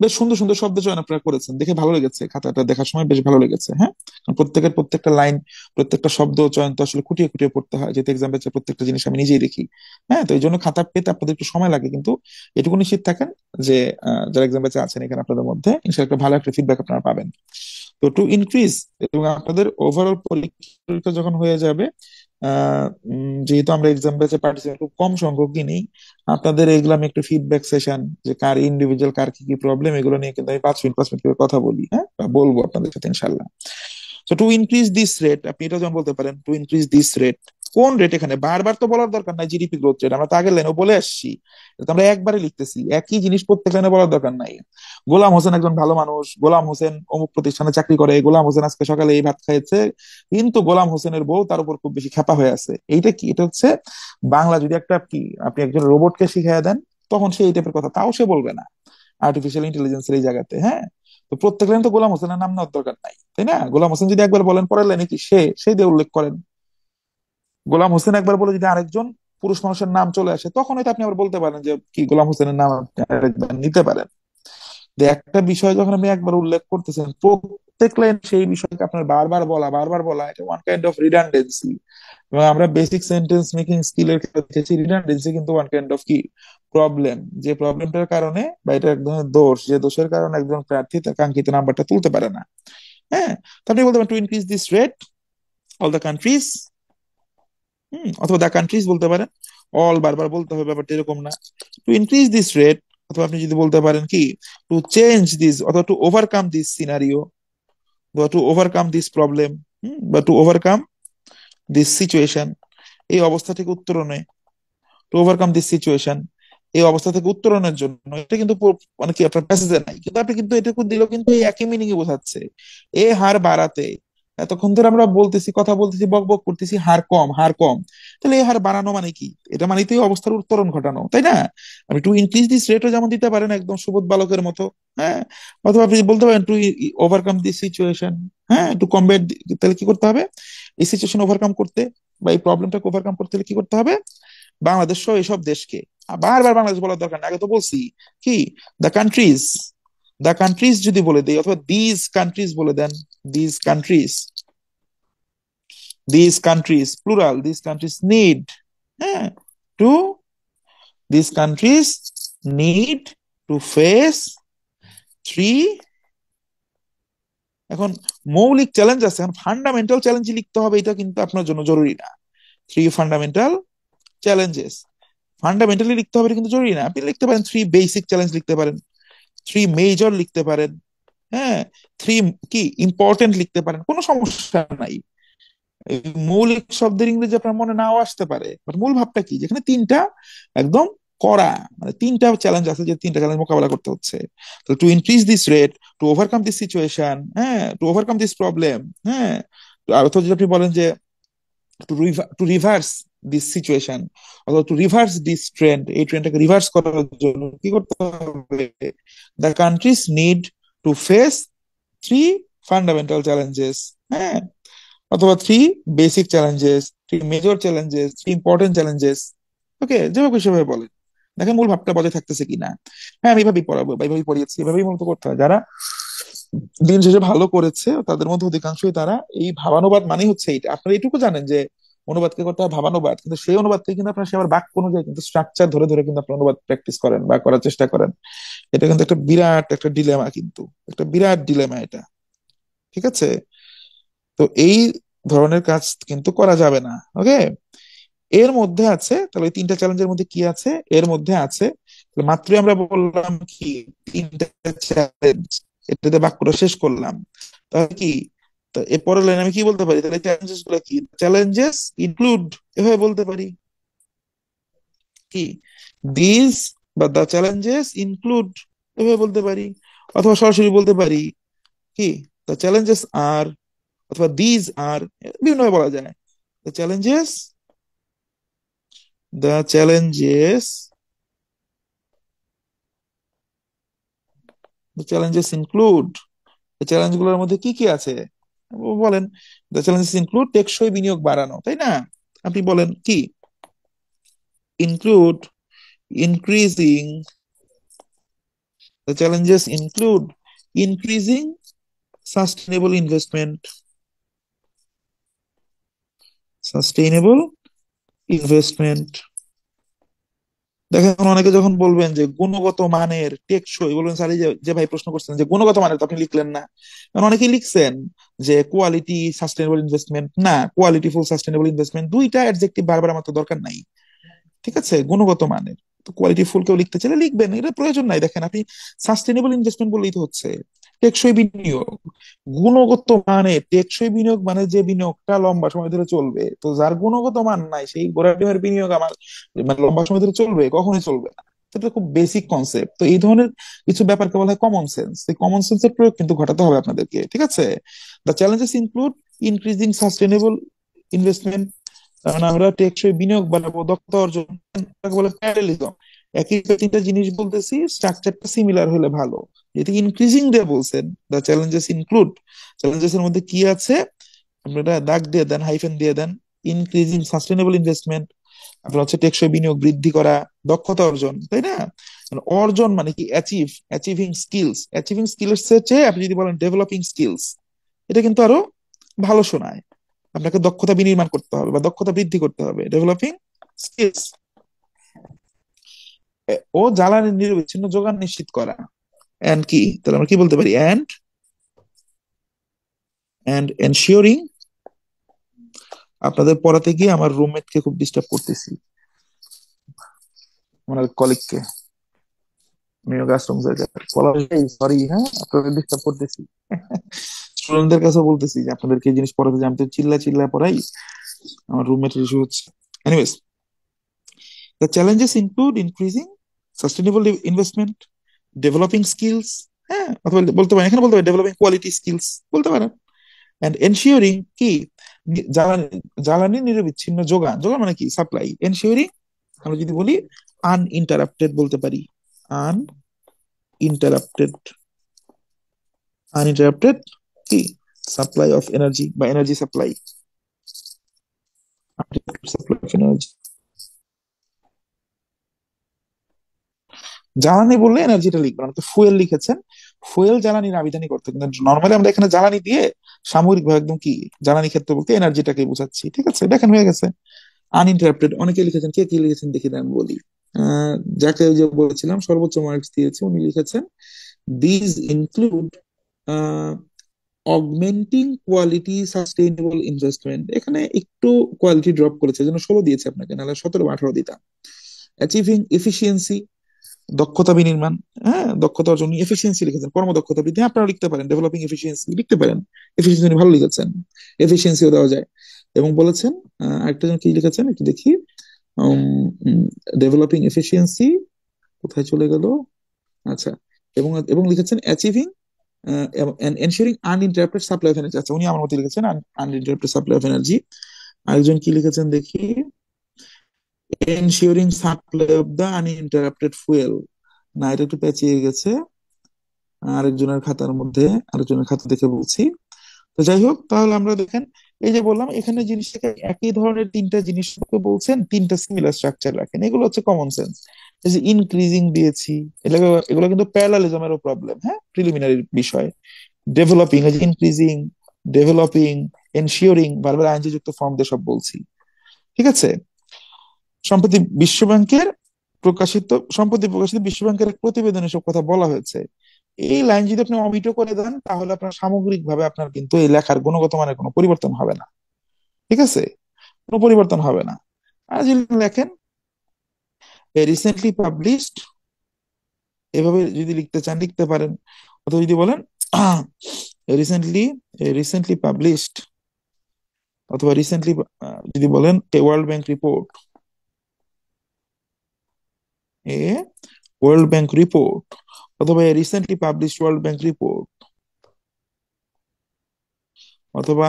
বেশ সুন্দর সুন্দর শব্দ চয়ন আপনারা করেছেন, দেখে ভালো লেগেছে, খাতাটা দেখার সময় বেশ ভালো লেগেছে। হ্যাঁ, কারণ প্রত্যেকের প্রত্যেকটা লাইন, প্রত্যেকটা শব্দ চয়ন তো আসলে খুঁটিয়ে খুঁটিয়ে পড়তে হয়, যেহেতু এক্সাম ব্যাচে প্রত্যেকটা জিনিস আমি নিজেই দেখি। হ্যাঁ, তো এই জন্য খাতা পেতে আপনাদের একটু সময় লাগে, কিন্তু এটুকু নিশ্চিত থাকেন যে যারা এক্সাম ব্যাচে আছেন এখানে আপনাদের মধ্যে ইনশাল্লাহ একটা ভালো একটা ফিডব্যাক আপনারা পাবেন। তো টু ইনক্রিজ, এবং আপনাদের ওভারঅল পরীক্ষা যখন হয়ে যাবে, যেহেতু আমরা এক্সাম ব্যাচে পার্টিসিপেট খুব কম সংখ্যকই নেই, আপনাদের এগুলো আমি একটু ফিডব্যাক সেশন, যে কার ইন্ডিভিজুয়াল কার কি কি প্রবলেম, এগুলো নিয়ে কিন্তু আমি 5 মিনিট করে কথা বলি, হ্যাঁ, বা বলবো আপনাদের সাথে ইনশাল্লাহ। তো টু ইনক্রিজ দিস রেট, আপনি এটা যেমন বলতে পারেন, টু ইনক্রিজ দিস রেট, কোন রেট, এখানে বারবার তো বলার দরকার নাই, জিডিপি গ্রোথ রেট আমরা তো আগের লাইনেও বলে আসছি, এটা তো আমরা একবারে লিখতেছি, একই জিনিস প্রত্যেক লাইনে বলার দরকার নাই। গোলাম হোসেন একজন ভালো মানুষ, গোলাম হোসেন অমুক প্রতিষ্ঠানে চাকরি করে, গোলাম হোসেন আজকে সকালে এই ভাত খাইছে, কিন্তু গোলাম হোসেনের বউ তার উপর খুব বেশি খেপা হয়ে আছে। এইটা কি, এটা হচ্ছে বাংলা। যদি একটা কি আপনি একজন রোবটকে শিখিয়ে দেন, তখন সে এই টাইপের কথা তাও সে বলবে না, আর্টিফিশিয়াল ইন্টেলিজেন্সের এই জায়গাতে। হ্যাঁ, তো প্রত্যেক লাইনে তো গোলাম হোসেনের নাম নেওয়ার দরকার নাই, তাই না? গোলাম হোসেন যদি একবার বলেন, পরের লাইনে কি সে সেই দিয়ে উল্লেখ করেন। গোলাম হোসেন একবার বলে যদি আরেকজন পুরুষ মানুষের নাম চলে আসে, তখন হয়তো আপনি আবার বলতে পারেন যে কি গোলাম হোসেনের নাম আপনি আরেকবার নিতে পারেন। যে একটা বিষয় যখন আপনি একবার উল্লেখ করতেছেন, প্রত্যেক লাইন সেই বিষয়কে আপনার বারবার বলা, বারবার বলা, এটা ওয়ান কাইন্ড অফ রিডান্ডেন্সি। এবং আমরা বেসিক সেন্টেন্স মেকিং স্কিলের ক্ষেত্রে দেখেছি, রিডান্ডেন্সি কিন্তু ওয়ান কাইন্ড অফ কি প্রবলেম, যে প্রবলেমটার কারণে বা এটা এক ধরনের দোষ, যে দোষের কারণে একজন প্রার্থী তার কাঙ্ক্ষিত নাম্বারটা তুলতে পারে না। হ্যাঁ, তো আপনি বলতে পারেন two increase this rate, all the countries, অথবা দ্য কান্ট্রিজ বলতে পারেন, অল বারবার বলতে হবে ব্যাপারটা এরকম না। টু ইনক্রিজ দিস রেট, অথবা আপনি যদি বলতে পারেন কি টু চেঞ্জ দিস, অথবা টু ওভারকাম দিস সিনারিও, বা টু ওভারকাম দিস প্রবলেম, বা টু ওভারকাম দিস সিচুয়েশন, এই অবস্থা থেকে উত্তরণে, টু ওভারকাম দিস সিচুয়েশন, এই অবস্থা থেকে উত্তরণের জন্য, এটা কিন্তু মানে কি আপনার প্যাসেজে নাই, কিন্তু আপনি কিন্তু এটুকু দিলেও কিন্তু এই একই মিনিং বোঝাচ্ছে। এ হার বাড়াতে, এতক্ষণ ধরে আমরা বলতেছি, কথা বলতেছি, বক বক করতেছি, হার কম হার কম, তাহলে এই হার বাড়ানো মানে কি, এটা মানে তো এই অবস্থার উত্তরণ ঘটানো, তাই না? আপনি টু ইনক্রিজ দিস রেটও যেমন দিতে পারেন একদম সুবোধ বালকের মতো। হ্যাঁ, অথবা আপনি বলতে পারেন টু ওভারকাম দিস সিচুয়েশন, হ্যাঁ, টু কমব্যাট, তাহলে কি করতে হবে, এই সিচুয়েশন ওভারকাম করতে বা এই প্রবলেমটাকে ওভারকাম করতে হলে কি করতে হবে, বাংলাদেশ সহ এসব দেশকে, বারবার বাংলাদেশ বলার দরকার নেই, আগে তো বলছি কি দ্য কান্ট্রিজ, দ্য কান্ট্রিজ যদি বলে দেই, অথবা দিস কান্ট্রিজ বলে দেন, this countries, this countries plural, this countries need, হ্যাঁ, to, this countries need to face three, এখন মৌলিক চ্যালেঞ্জ আছে, এখন ফান্ডামেন্টাল চ্যালেঞ্জ লিখতে হবে, এটা কিন্তু আপনার জন্য জরুরি না। থ্রি ফান্ডামেন্টাল চ্যালেঞ্জেস, ফান্ডামেন্টালি লিখতে হবে এটা কিন্তু জরুরি না, আপনি লিখতে পারেন থ্রি বেসিক চ্যালেঞ্জ লিখতে পারেন, থ্রি মেজর লিখতে পারেন, হ্যাঁ, থ্রি কি ইম্পর্টেন্ট লিখতে পারেন, কোনো সমস্যা নাই। এই মৌলিক শব্দের ইংরেজি আপনার মনে নাও আসতে পারে, বাট মূল ভাবটা কি, যেখানে তিনটা একদম কড়া, মানে তিনটা চ্যালেঞ্জ আছে, যে তিনটা চ্যালেঞ্জ মোকাবেলা করতে হচ্ছে। তো to increase this rate, to overcome this situation, হ্যাঁ, টু ওভারকাম দিস প্রবলেম, হ্যাঁ, আর অথবা যদি আপনি বলেন যে টু রিভার্স দিস সিচুয়েশন, অথবা টু রিভার্স দিস ট্রেন্ড, এই ট্রেন্ডটাকে রিভার্স করার জন্য কি করতে হবে, the countries need to face three fundamental challenges, হ্যাঁ, অথবা three basic challenges, three major challenges, three important challenges. Okay, যেভাবে সেভাবে বলেন, দেখেন মূল ভাবটা বজায় থাকতেছে কিনা। হ্যাঁ, আমি এভাবেই পড়াবো বা এইভাবেই পড়িয়েছি, এভাবেই মূলত করতে হয়। যারা দিন শেষে ভালো করেছে তাদের মধ্যে অধিকাংশই তারা এই ভাবানুবাদ মানে হচ্ছে এইটা, আপনারা এইটুকু জানেন যে অনুবাদকে করতে হয় ভাবানুবাদ, কিন্তু সেই অনুবাদকে কিন্তু আপনার সে আবার বাক্য অনুযায়ী কিন্তু স্ট্রাকচার ধরে ধরে কিন্তু আপনার অনুবাদ প্র্যাকটিস করেন বা করার চেষ্টা করেন। এটা কিন্তু একটা বিরাট একটা ডিলেমা, কিন্তু একটা বিরাট ডিলেমা এটা, ঠিক আছে? তো এই ধরনের কাজ কিন্তু করা যাবে না। ওকে, এর মধ্যে আছে তাহলে ওই তিনটা চ্যালেঞ্জের মধ্যে কি আছে, এর মধ্যে আছে তাহলে মাত্রই আমরা বললাম কি তিনটা চ্যালেঞ্জ, এটাতে বাক্যটা শেষ করলাম। তাহলে কি, তো এর পরের লাইন আমি কি বলতে পারি, তাহলে চ্যালেঞ্জেস গুলো কি, চ্যালেঞ্জেস ইনক্লুড, এভাবে বলতে পারি কি, দিস বা দ্য চ্যালেঞ্জেস ইনক্লুড, এভাবে বলতে পারি। অথবা সরাসরি বলতে পারি কি, দ্য চ্যালেঞ্জেস আর, অথবা দিজ আর, বিভিন্ন ভাবে বলা যায়। The challenges, the challenges, the challenges include, challenge গুলোর মধ্যে কি কি আছে বলেন। দ্য চ্যালেঞ্জেস ইনক্লুড টেকসই বিনিয়োগ বাড়ানো, তাই না? আপনি বলেন কি, include increasing, the challenges include increasing sustainable investment, sustainable investment. দেখেন অনেকে যখন বলবেন যে গুণগত মানের টেকসই, বলবেন স্যার এই যে যে ভাই প্রশ্ন করছেন যে গুণগত মানের, তো আপনি লিখলেন না। কারণ অনেকেই লিখছেন যে কোয়ালিটি সাস্টেনেবল ইনভেস্টমেন্ট, না কোয়ালিটিফুল সাস্টেনেবল ইনভেস্টমেন্ট, দুইটা অ্যাডজেক্টিভ বারবার আমার তো দরকার নাই, ঠিক আছে? গুণগত মানের, তো কোয়ালিটি ফুল কেউ লিখতে চাইলে লিখবেন, এটা প্রয়োজন নাই। দেখেন আপনি সাস্টেনেবল ইনভেস্টমেন্ট বললেই তো হচ্ছে টেকসই বিনিয়োগ। গুণগত মানে টেকসই বিনিয়োগ মানে যে বিনিয়োগটা লম্বা সময় ধরে চলবে, তো যার গুণগত মান নাই সেই গোড়া ডিমের বিনিয়োগ আমার মানে লম্বা সময় ধরে চলবে, কখনোই চলবে না। এটা খুব বেসিক কনসেপ্ট। তো এই ধরনের কিছু ব্যাপারকে বলা হয় কমন সেন্স, এই কমন সেন্সের প্রয়োগ কিন্তু ঘটাতে হবে আপনাদেরকে, ঠিক আছে? The challenges include increasing sustainable investment, কারণ আমরা টেকসই বিনিয়োগ বাড়াবো, দক্ষতা অর্জন, তাকে বলে প্যারালেলিজম। একই তিনটা জিনিস বলতেছি, স্ট্রাকচারটা সিমিলার হলে ভালো। যদি ইনক্রিজিং দিয়ে বলছেন, দ্য চ্যালেঞ্জেস ইনক্লুড, চ্যালেঞ্জেস এর মধ্যে কি আছে আপনারা দাগ দিয়ে দেন, হাইফেন দিয়ে দেন। ইনক্রিজিং সাস্টেনেবল ইনভেস্টমেন্ট, আপনার হচ্ছে টেকসই বিনিয়োগ বৃদ্ধি করা, দক্ষতা অর্জন, তাই না? মানে অর্জন মানে কি, achieve, achieving skills, achieving skills চেয়ে আপনি যদি বলেন ডেভেলপিং স্কিলস, এটা কিন্তু আরো ভালো শোনায়। আপনাকে দক্ষতা বিনির্মাণ করতে হবে বা দক্ষতা বৃদ্ধি করতে হবে, ডেভেলপিং স্কিলস। ও জ্বালানির নিরবিচ্ছিন্ন যোগান নিশ্চিত করা, এন্ড কি, তাহলে আমরা কি বলতে পারি, এন্ড এনশিওরিং। আপনাদের পড়াতে গিয়ে আমার রুমমেটকে খুব ডিস্টার্ব করতেছি, আমার কলিগকে, আমিও ক্লাসরুম সরি, হ্যাঁ আপনাদের ডিস্টার্ব করতেছি। স্টুডেন্টদের কাছে বলতেছি যে আপনাদেরকে এই জিনিস পড়াতে যে আমি তো চিল্লা চিল্লা পড়াই, আমার রুমমেটের ইস্যু হচ্ছে। Anyways, the challenges include increasing sustainable investment, developing skills, হ্যাঁ, অথবা বলতে পারেন, এখানে বলতে পারেন ডেভেলপিং কোয়ালিটি স্কিলস বলতে পারেন। এন্ড এনশিওরিং কি, জ্বালানি, জ্বালানি নিরবিচ্ছিন্ন যোগান, যোগান মানে কি সাপ্লাই, এনশিওরিং আমরা যদি বলি আনইন্টারাপ্টেড বলতে পারি, আনইন্টারাপ্টেড, আনইন্টারাপ্টেড কি সাপ্লাই অফ এনার্জি বা energy supply, supply of energy. জ্বালানি বললে এনার্জিটা লিখবেন, আপনি ফুয়েল লিখেছেন, ফুয়েল জ্বালানির আবিধানিক অর্থ, কিন্তু নর্মালি আমরা এখানে জ্বালানি দিয়ে সাময়িক ভাবে একদম কি জ্বালানি ক্ষেত্রে বলতে এনার্জিটাকে বোঝাচ্ছি, ঠিক আছে? দেখেন হয়ে গেছে। আনইন্টারাপ্টেড অনেকে লিখেছেন, কে কি লিখেছেন দেখি দেন বলি। আহ যাকে ওই যে বলেছিলাম সর্বোচ্চ মার্কস দিয়েছে উনি লিখেছেন these include augmenting quality sustainable investment, এখানে একটু কোয়ালিটি ড্রপ করেছে, যেন 16 দিয়েছে আপনাকে, নাহলে 17 বা 18 দিতাম। অ্যাচিভিং এফিসিয়েন্সি, দক্ষতা বিনির্মাণ, হ্যাঁ দক্ষতা অর্জন, এফিসিয়েন্সি লিখেছেন, কর্মদক্ষতা বৃদ্ধি, আপনারা লিখতে পারেন ডেভেলপিং এফিসিয়েন্সি লিখতে পারেন, এফিসিয়েন্সি ভালো লিখেছেন, এফিসিয়েন্সিও দেওয়া যায়। এবং বলেছেন আরেকটা জন কি লিখেছেন একটু দেখি, ডেভেলপিং এফিসিয়েন্সি কোথায় চলে গেল, আচ্ছা, এবং এবং লিখেছেন achieving ensuring uninterrupted supply of energy, আচ্ছা উনি আমার মতো লিখেছেন আনইন্টারাপ্টেড সাপ্লাই অফ এনার্জি। আরেকজন কি লিখেছেন দেখি, ensuring supply of the uninterrupted fuel, না এটা একটু পেঁচিয়ে গেছে আরেকজনের খাতার মধ্যে, আরেকজনের খাতা দেখে বলছি। তো যাই হোক, তাহলে আমরা দেখেন এই যে বললাম এখানে জিনিসটাকে একই ধরনের তিনটা জিনিসকে বলছেন, তিনটা সিমিলার স্ট্রাকচার রাখেন, এগুলো হচ্ছে কমন সেন্স। এই যে ইনক্রিজিং দিয়েছি, এগুলো এগুলো কিন্তু প্যারালালিজমেরও প্রবলেম, হ্যাঁ প্রিলিমিনারি বিষয়। ডেভেলপিং, এই যে ইনক্রিজিং, ডেভেলপিং, এনশিওরিং, বারবার আইনজি যুক্ত ফর্ম দিয়ে সব বলছি, ঠিক আছে। সম্প্রতি বিশ্বব্যাংকের সম্প্রতি প্রকাশিত বিশ্বব্যাংকের এক প্রতিবেদনে সব কথা বলা হয়েছে। এই লাইন যদি আপনি অমিটও করে দেন তাহলে আপনার সামগ্রিকভাবে আপনার কিন্তু এই লেখার গুণগত মানের কোনো পরিবর্তন হবে না, ঠিক আছে, কোনো পরিবর্তন হবে না। আর যদি লেখেন রিসেন্টলি পাবলিশড, এভাবে যদি লিখতে চান লিখতে পারেন, অথবা যদি বলেন রিসেন্টলি রিসেন্টলি পাবলিশড, অথবা রিসেন্টলি যদি বলেন a world bank report, a world bank report, অথবা a recently published world bank report, অথবা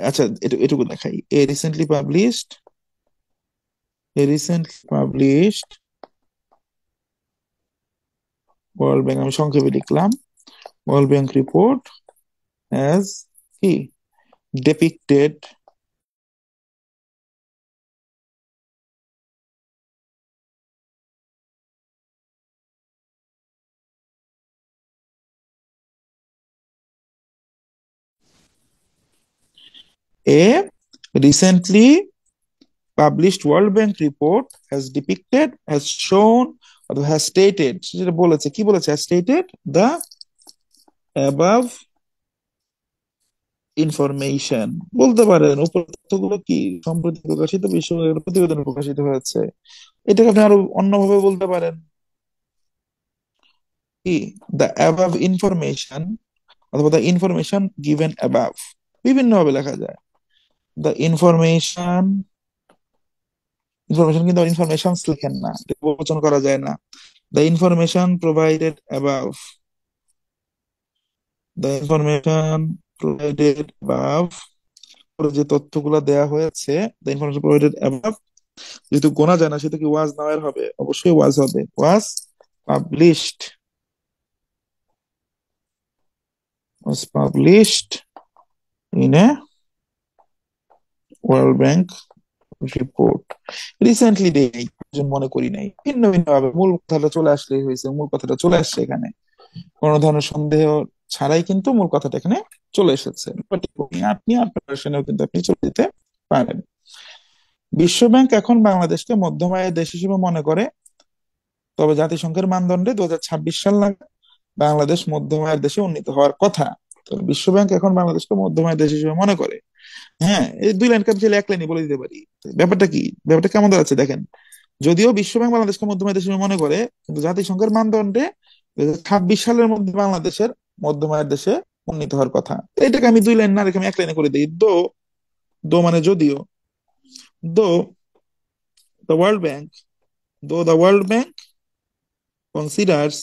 আচ্ছা এটুকু দেখাই, a recently published world bank, আমি সংক্ষেপে লিখলাম ওয়ার্ল্ড ব্যাংক রিপোর্ট হ্যাজ কি depicted a recently published World Bank report has depicted, has shown, or has stated, যেটা বলেছে কি বলেছে, has stated the above information, বলতে পারেন উপর তথ্যগুলো কি সম্প্রতি প্রকাশিত বিশ্ব প্রতিবেদনে প্রকাশিত হয়েছে। এটাকে আপনি আরো অন্যভাবে বলতে পারেন কি, the above information, অথবা the information given above, বিভিন্ন ভাবে লেখা যায়। the information, ইনফরমেশন কিন্তু ইনফরমেশন লেখেন না, বহুবচন করা যায় না। the information provided above, the information provided above, যে তথ্যগুলো দেয়া হয়েছে, the information provided above, যেহেতু গোনা যায় না সেহেতু কি ওয়াজ নাওয়ার হবে, অবশ্যই ওয়াজ হবে, was published, was published in a World Bank report recently দেই, মনে করি নাই, ভিন্ন ভিন্ন ভাবে মূল কথাটা চলে আসলেই হয়েছে, মূল কথাটা চলে আসছে এখানে, কোনো ধরনের সন্দেহ ছাড়াই কিন্তু মূল কথাটা এখানে চলে এসেছে। আপনি আর প্রিপারেশনেও কিন্তু আপনি চলে যেতে পারেন। বিশ্বব্যাংক এখন বাংলাদেশকে মধ্যম আয়ের দেশ হিসেবে মনে করে, তবে জাতিসংঘের মানদণ্ডে 2026 সাল নাগাদ বাংলাদেশ মধ্যম আয়ের দেশে উন্নীত হওয়ার কথা। তো বিশ্বব্যাংক এখন বাংলাদেশকে মধ্যম আয়ের দেশ হিসেবে মনে করে। হ্যাঁ, এই দুই লাইন কাপ চাইলে এক লাইনে বলে দিতে পারি। ব্যাপারটা কি, ব্যাপারটা কেমন দাঁড়াচ্ছে দেখেন, যদিও বিশ্বব্যাংক বাংলাদেশকে মধ্যম আয়ের দেশ হিসেবে মনে করে, কিন্তু জাতিসংঘের মানদণ্ডে 2026 সালের মধ্যে বাংলাদেশের মধ্যম আয়ের দেশে উন্নীত হওয়ার কথা। এটাকে আমি দুই লাইন না রেখে আমি এক লাইনে করে দিই, দো, দো মানে যদিও, দো the World Bank, though the World Bank considers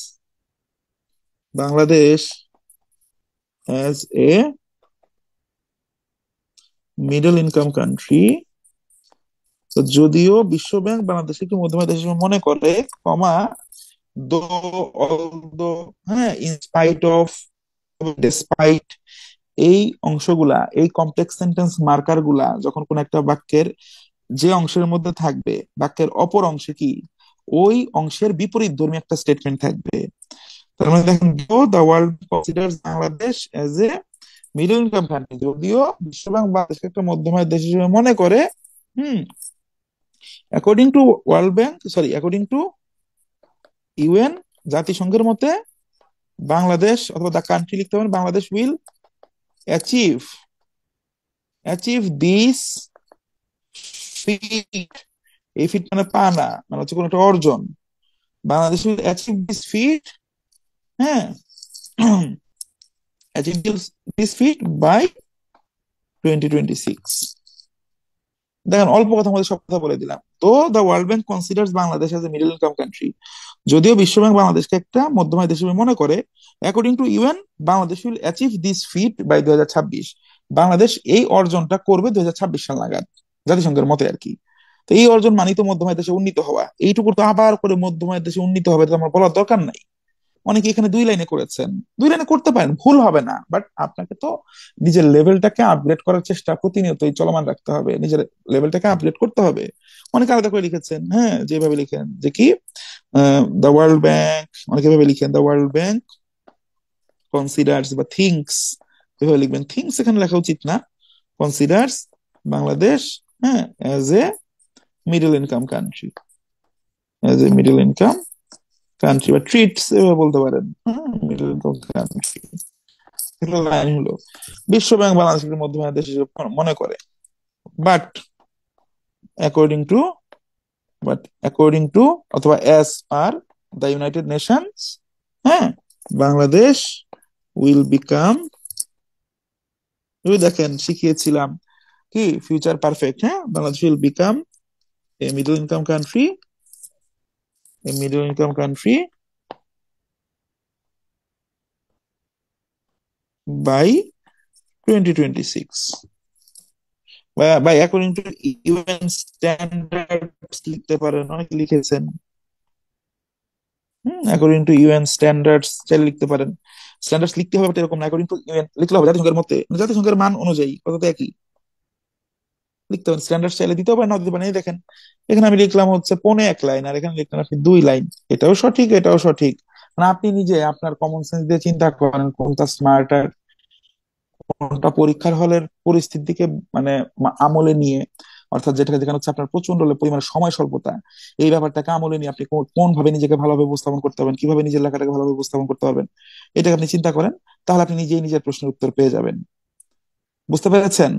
Bangladesh as a middle income country, তো যদিও বিশ্ব ব্যাংক বাংলাদেশকে মধ্যম দেশ হিসেবে মনে করে, কমা, দো, অলদো, হ্যাঁ, ইন স্পাইট অফ, ডেসপাইট, এই অংশগুলা, এই কমপ্লেক্স সেন্টেন্স মার্কার গুলা যখন কোন একটা বাক্যের যে অংশের মধ্যে থাকবে, বাক্যের অপর অংশে কি ওই অংশের বিপরীত ধর্মী একটা স্টেটমেন্ট থাকবে। তার মানে দেখেন, the world considers Bangladesh as a middle income country, যদিও বিশ্বব্যাংক বাংলাদেশকে একটা মধ্যম আয়ের দেশ হিসেবে মনে করে, hmm, according to world bank, sorry according to UN, জাতিসংঘের মতে বাংলাদেশ, অথবা দা কান্ট্রি লিখতে পারেন, Bangladesh will achieve this feat এই ফিট মানে পা না, মানে হচ্ছে কোনো একটা অর্জন। Bangladesh will achieve this feat, হ্যাঁ, অ্যাচিভ দিস ফিট বাই 2026। দেখেন অল্প কথা মধ্যে সব কথা বলে দিলাম। তো the World bank considers Bangladesh as a middle income country. যদিও বিশ্বব্যাংক বাংলাদেশকে একটা মধ্যম আয় দেশ হিসেবে মনে করে, according to UN Bangladesh will achieve this feat by 2026। Bangladesh এই অর্জনটা করবে 2026 সাল নাগাদ, জাতিসংঘের মতে আর কি। তো এই অর্জন মানেই তো মধ্যম আয় দেশে উন্নীত হওয়া, এইটুকু তো আবার করে মধ্যম আয় দেশে উন্নীত হবে এটা তো আমার বলার দরকার নাই। অনেকে এখানে 2 লাইনে করেছেন, 2 লাইনে করতে পারেন, ভুল হবে না, বাট আপনাকে তো নিজের লেভেলটাকে আপগ্রেড করার চেষ্টা প্রতিনিয়তই চলমান রাখতে হবে, নিজের লেভেলটাকে আপগ্রেড করতে হবে। অনেকে আলাদা করে লিখেছেন, হ্যাঁ, যেভাবে লিখেন যে কি দ্য ওয়ার্ল্ড ব্যাংক, অনেকে এভাবে লিখেন দ্য ওয়ার্ল্ড ব্যাংক কনসিডার্স বা থিংকস, এভাবে লিখবেন, থিংকস এখানে লেখা উচিত না, কনসিডার্স বাংলাদেশ, হ্যাঁ, as a middle income country, as a middle income country বা ট্রিটস এভাবে বলতে পারেন, মিডল ইনকাম কান্ট্রি। এগুলো লাইন হলো বিশ্বব্যাংক বাংলাদেশের মধ্যম আয়ের দেশ হিসেবে মনে করে। But according to, but according to, অথবা as per the United Nations, হ্যাঁ, বাংলাদেশ উইল বিকাম, ওই দেখেন শিখিয়েছিলাম কি ফিউচার পারফেক্ট, হ্যাঁ, Bangladesh will become a middle income country, a middle income country by 2026, by according to UN standards লিখতে পারেন, অনেকে লিখেছেন, অ্যাকর্ডিং টু ইউএন স্ট্যান্ডার্ডস চাইলে লিখতে পারেন। স্ট্যান্ডার্ডস লিখতে হবে এরকম না, অ্যাকর্ডিং টু ইউএন লিখলে হবে জাতিসংঘের মতে, মানে জাতিসংঘের মান অনুযায়ী, কথা তো একই, লিখতে পারেন। স্ট্যান্ডার্ড চাইলে দিতেও পারেন, না দিতে পারেন। এই দেখেন এখানে আমি লিখলাম হচ্ছে 1.25 লাইন, আর এখানে লিখলাম আপনি 2 লাইন। এটাও সঠিক, এটাও সঠিক। মানে আপনি নিজে আপনার কমন সেন্স দিয়ে চিন্তা করেন কোনটা স্মার্ট, আর কোনটা পরীক্ষার হলের পরিস্থিতিকে মানে আমলে নিয়ে, অর্থাৎ যেটাকে যেখানে হচ্ছে আপনার প্রচন্ড পরিমাণে সময় স্বল্পতা, এই ব্যাপারটাকে আমলে নিয়ে আপনি কোন ভাবে নিজেকে ভালোভাবে উপস্থাপন করতে পারবেন, কিভাবে নিজের লেখাটাকে ভালোভাবে উপস্থাপন করতে পারবেন, এটাকে আপনি চিন্তা করেন, তাহলে আপনি নিজেই নিজের প্রশ্নের উত্তর পেয়ে যাবেন। বুঝতে পেরেছেন?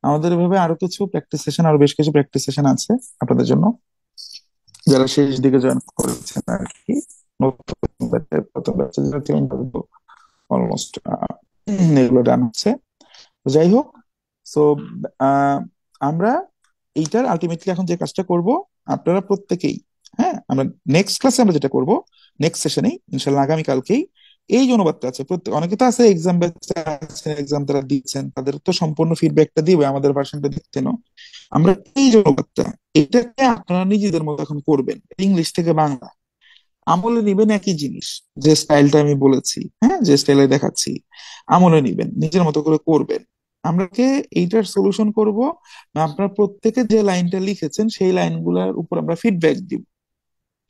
আমাদের এভাবে আরো কিছু প্র্যাকটিস সেশন, আরো বেশ কিছু প্র্যাকটিস সেশন আছে আপনাদের জন্য, যারা শেষ দিকে জয়েন করেছেন আর কি, নতুন ব্যাচে, প্রথম ব্যাচে যারা অলমোস্ট এগুলো ডান হচ্ছে। তো যাই হোক, সো আমরা এইটার আলটিমেটলি এখন যে কাজটা করব, আপনারা প্রত্যেকেই, হ্যাঁ, আমরা নেক্সট ক্লাসে আমরা যেটা করব, নেক্সট সেশনেই ইনশাল্লাহ আগামীকালকেই, এই যে অনুবাদটা আছে, প্রত্যেক অনেকে তো আছে এক্সাম আছে, এক্সাম তারা দিচ্ছেন, তাদের তো সম্পূর্ণ ফিডব্যাকটা দিবে আমাদের ভার্সনটা দেখতেন। আমরা এই যে অনুবাদটা, এটাকে আপনারা নিজেদের মতো এখন করবেন, ইংলিশ থেকে বাংলা আমলে নিবেন, একই জিনিস, যে স্টাইলটা আমি বলেছি, হ্যাঁ, যে স্টাইলে দেখাচ্ছি, আমলে নিবেন, নিজের মতো করে করবেন। আমরা কে এইটার সলিউশন করব, আপনার প্রত্যেকে যে লাইনটা লিখেছেন সেই লাইনগুলোর উপর আমরা ফিডব্যাক দিব,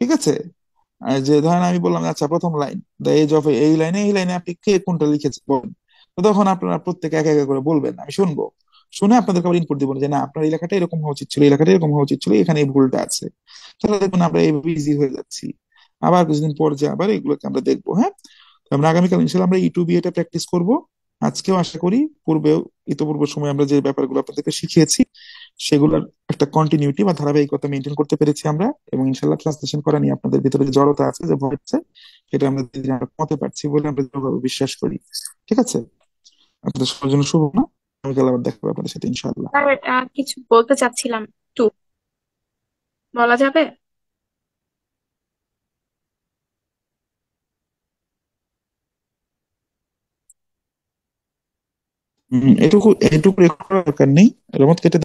ঠিক আছে? আর যে ধরেন আমি বললাম আচ্ছা প্রথম লাইন, দ্য এজ অফ, এই লাইনে আপনি কে কোনটা লিখেছেন বলেন। তো তখন আপনারা প্রত্যেকে এক এক করে বলবেন, আমি শুনবো, শুনে আপনাদেরকে আবার ইনপুট দিব যে না আপনার এই লেখাটা এরকম হওয়া উচিত ছিল, এই লেখাটা এরকম হওয়া উচিত ছিল, এখানে এই ভুলটা আছে। তাহলে দেখুন আমরা এইভাবে ইজি হয়ে যাচ্ছি। আবার কিছুদিন পর যে আবার এগুলোকে আমরা দেখবো, হ্যাঁ। তো আমরা আগামীকাল ইনশাল্লাহ আমরা ইউটিউবে এটা প্র্যাকটিস করব। আজকেও আশা করি পূর্বেও, ইতপূর্ব সময় আমরা যে ব্যাপারগুলো আপনাদেরকে শিখিয়েছি সেগুলোর একটা কন্টিনিউটি বা ধারাবাহিকতা মেনটেন করতে পেরেছি আমরা, এবং ইনশাল্লাহ ট্রান্সলেশন করা নিয়ে আপনাদের ভিতরে যে জড়তা আছে, যে ভয় আছে, সেটা আমরা ধীরে ধীরে আমরা কমাতে পারছি বলে আমরা দৃঢ়ভাবে বিশ্বাস করি। ঠিক আছে? আপনাদের সবার জন্য শুভ না, আগামীকাল আবার দেখা হবে আপনাদের সাথে ইনশাল্লাহ। স্যার, কিছু বলতে চাচ্ছিলাম একটু, বলা যাবে? এটুকু এটুকু রেকর্ড করার দরকার নেই, রেমত কেটে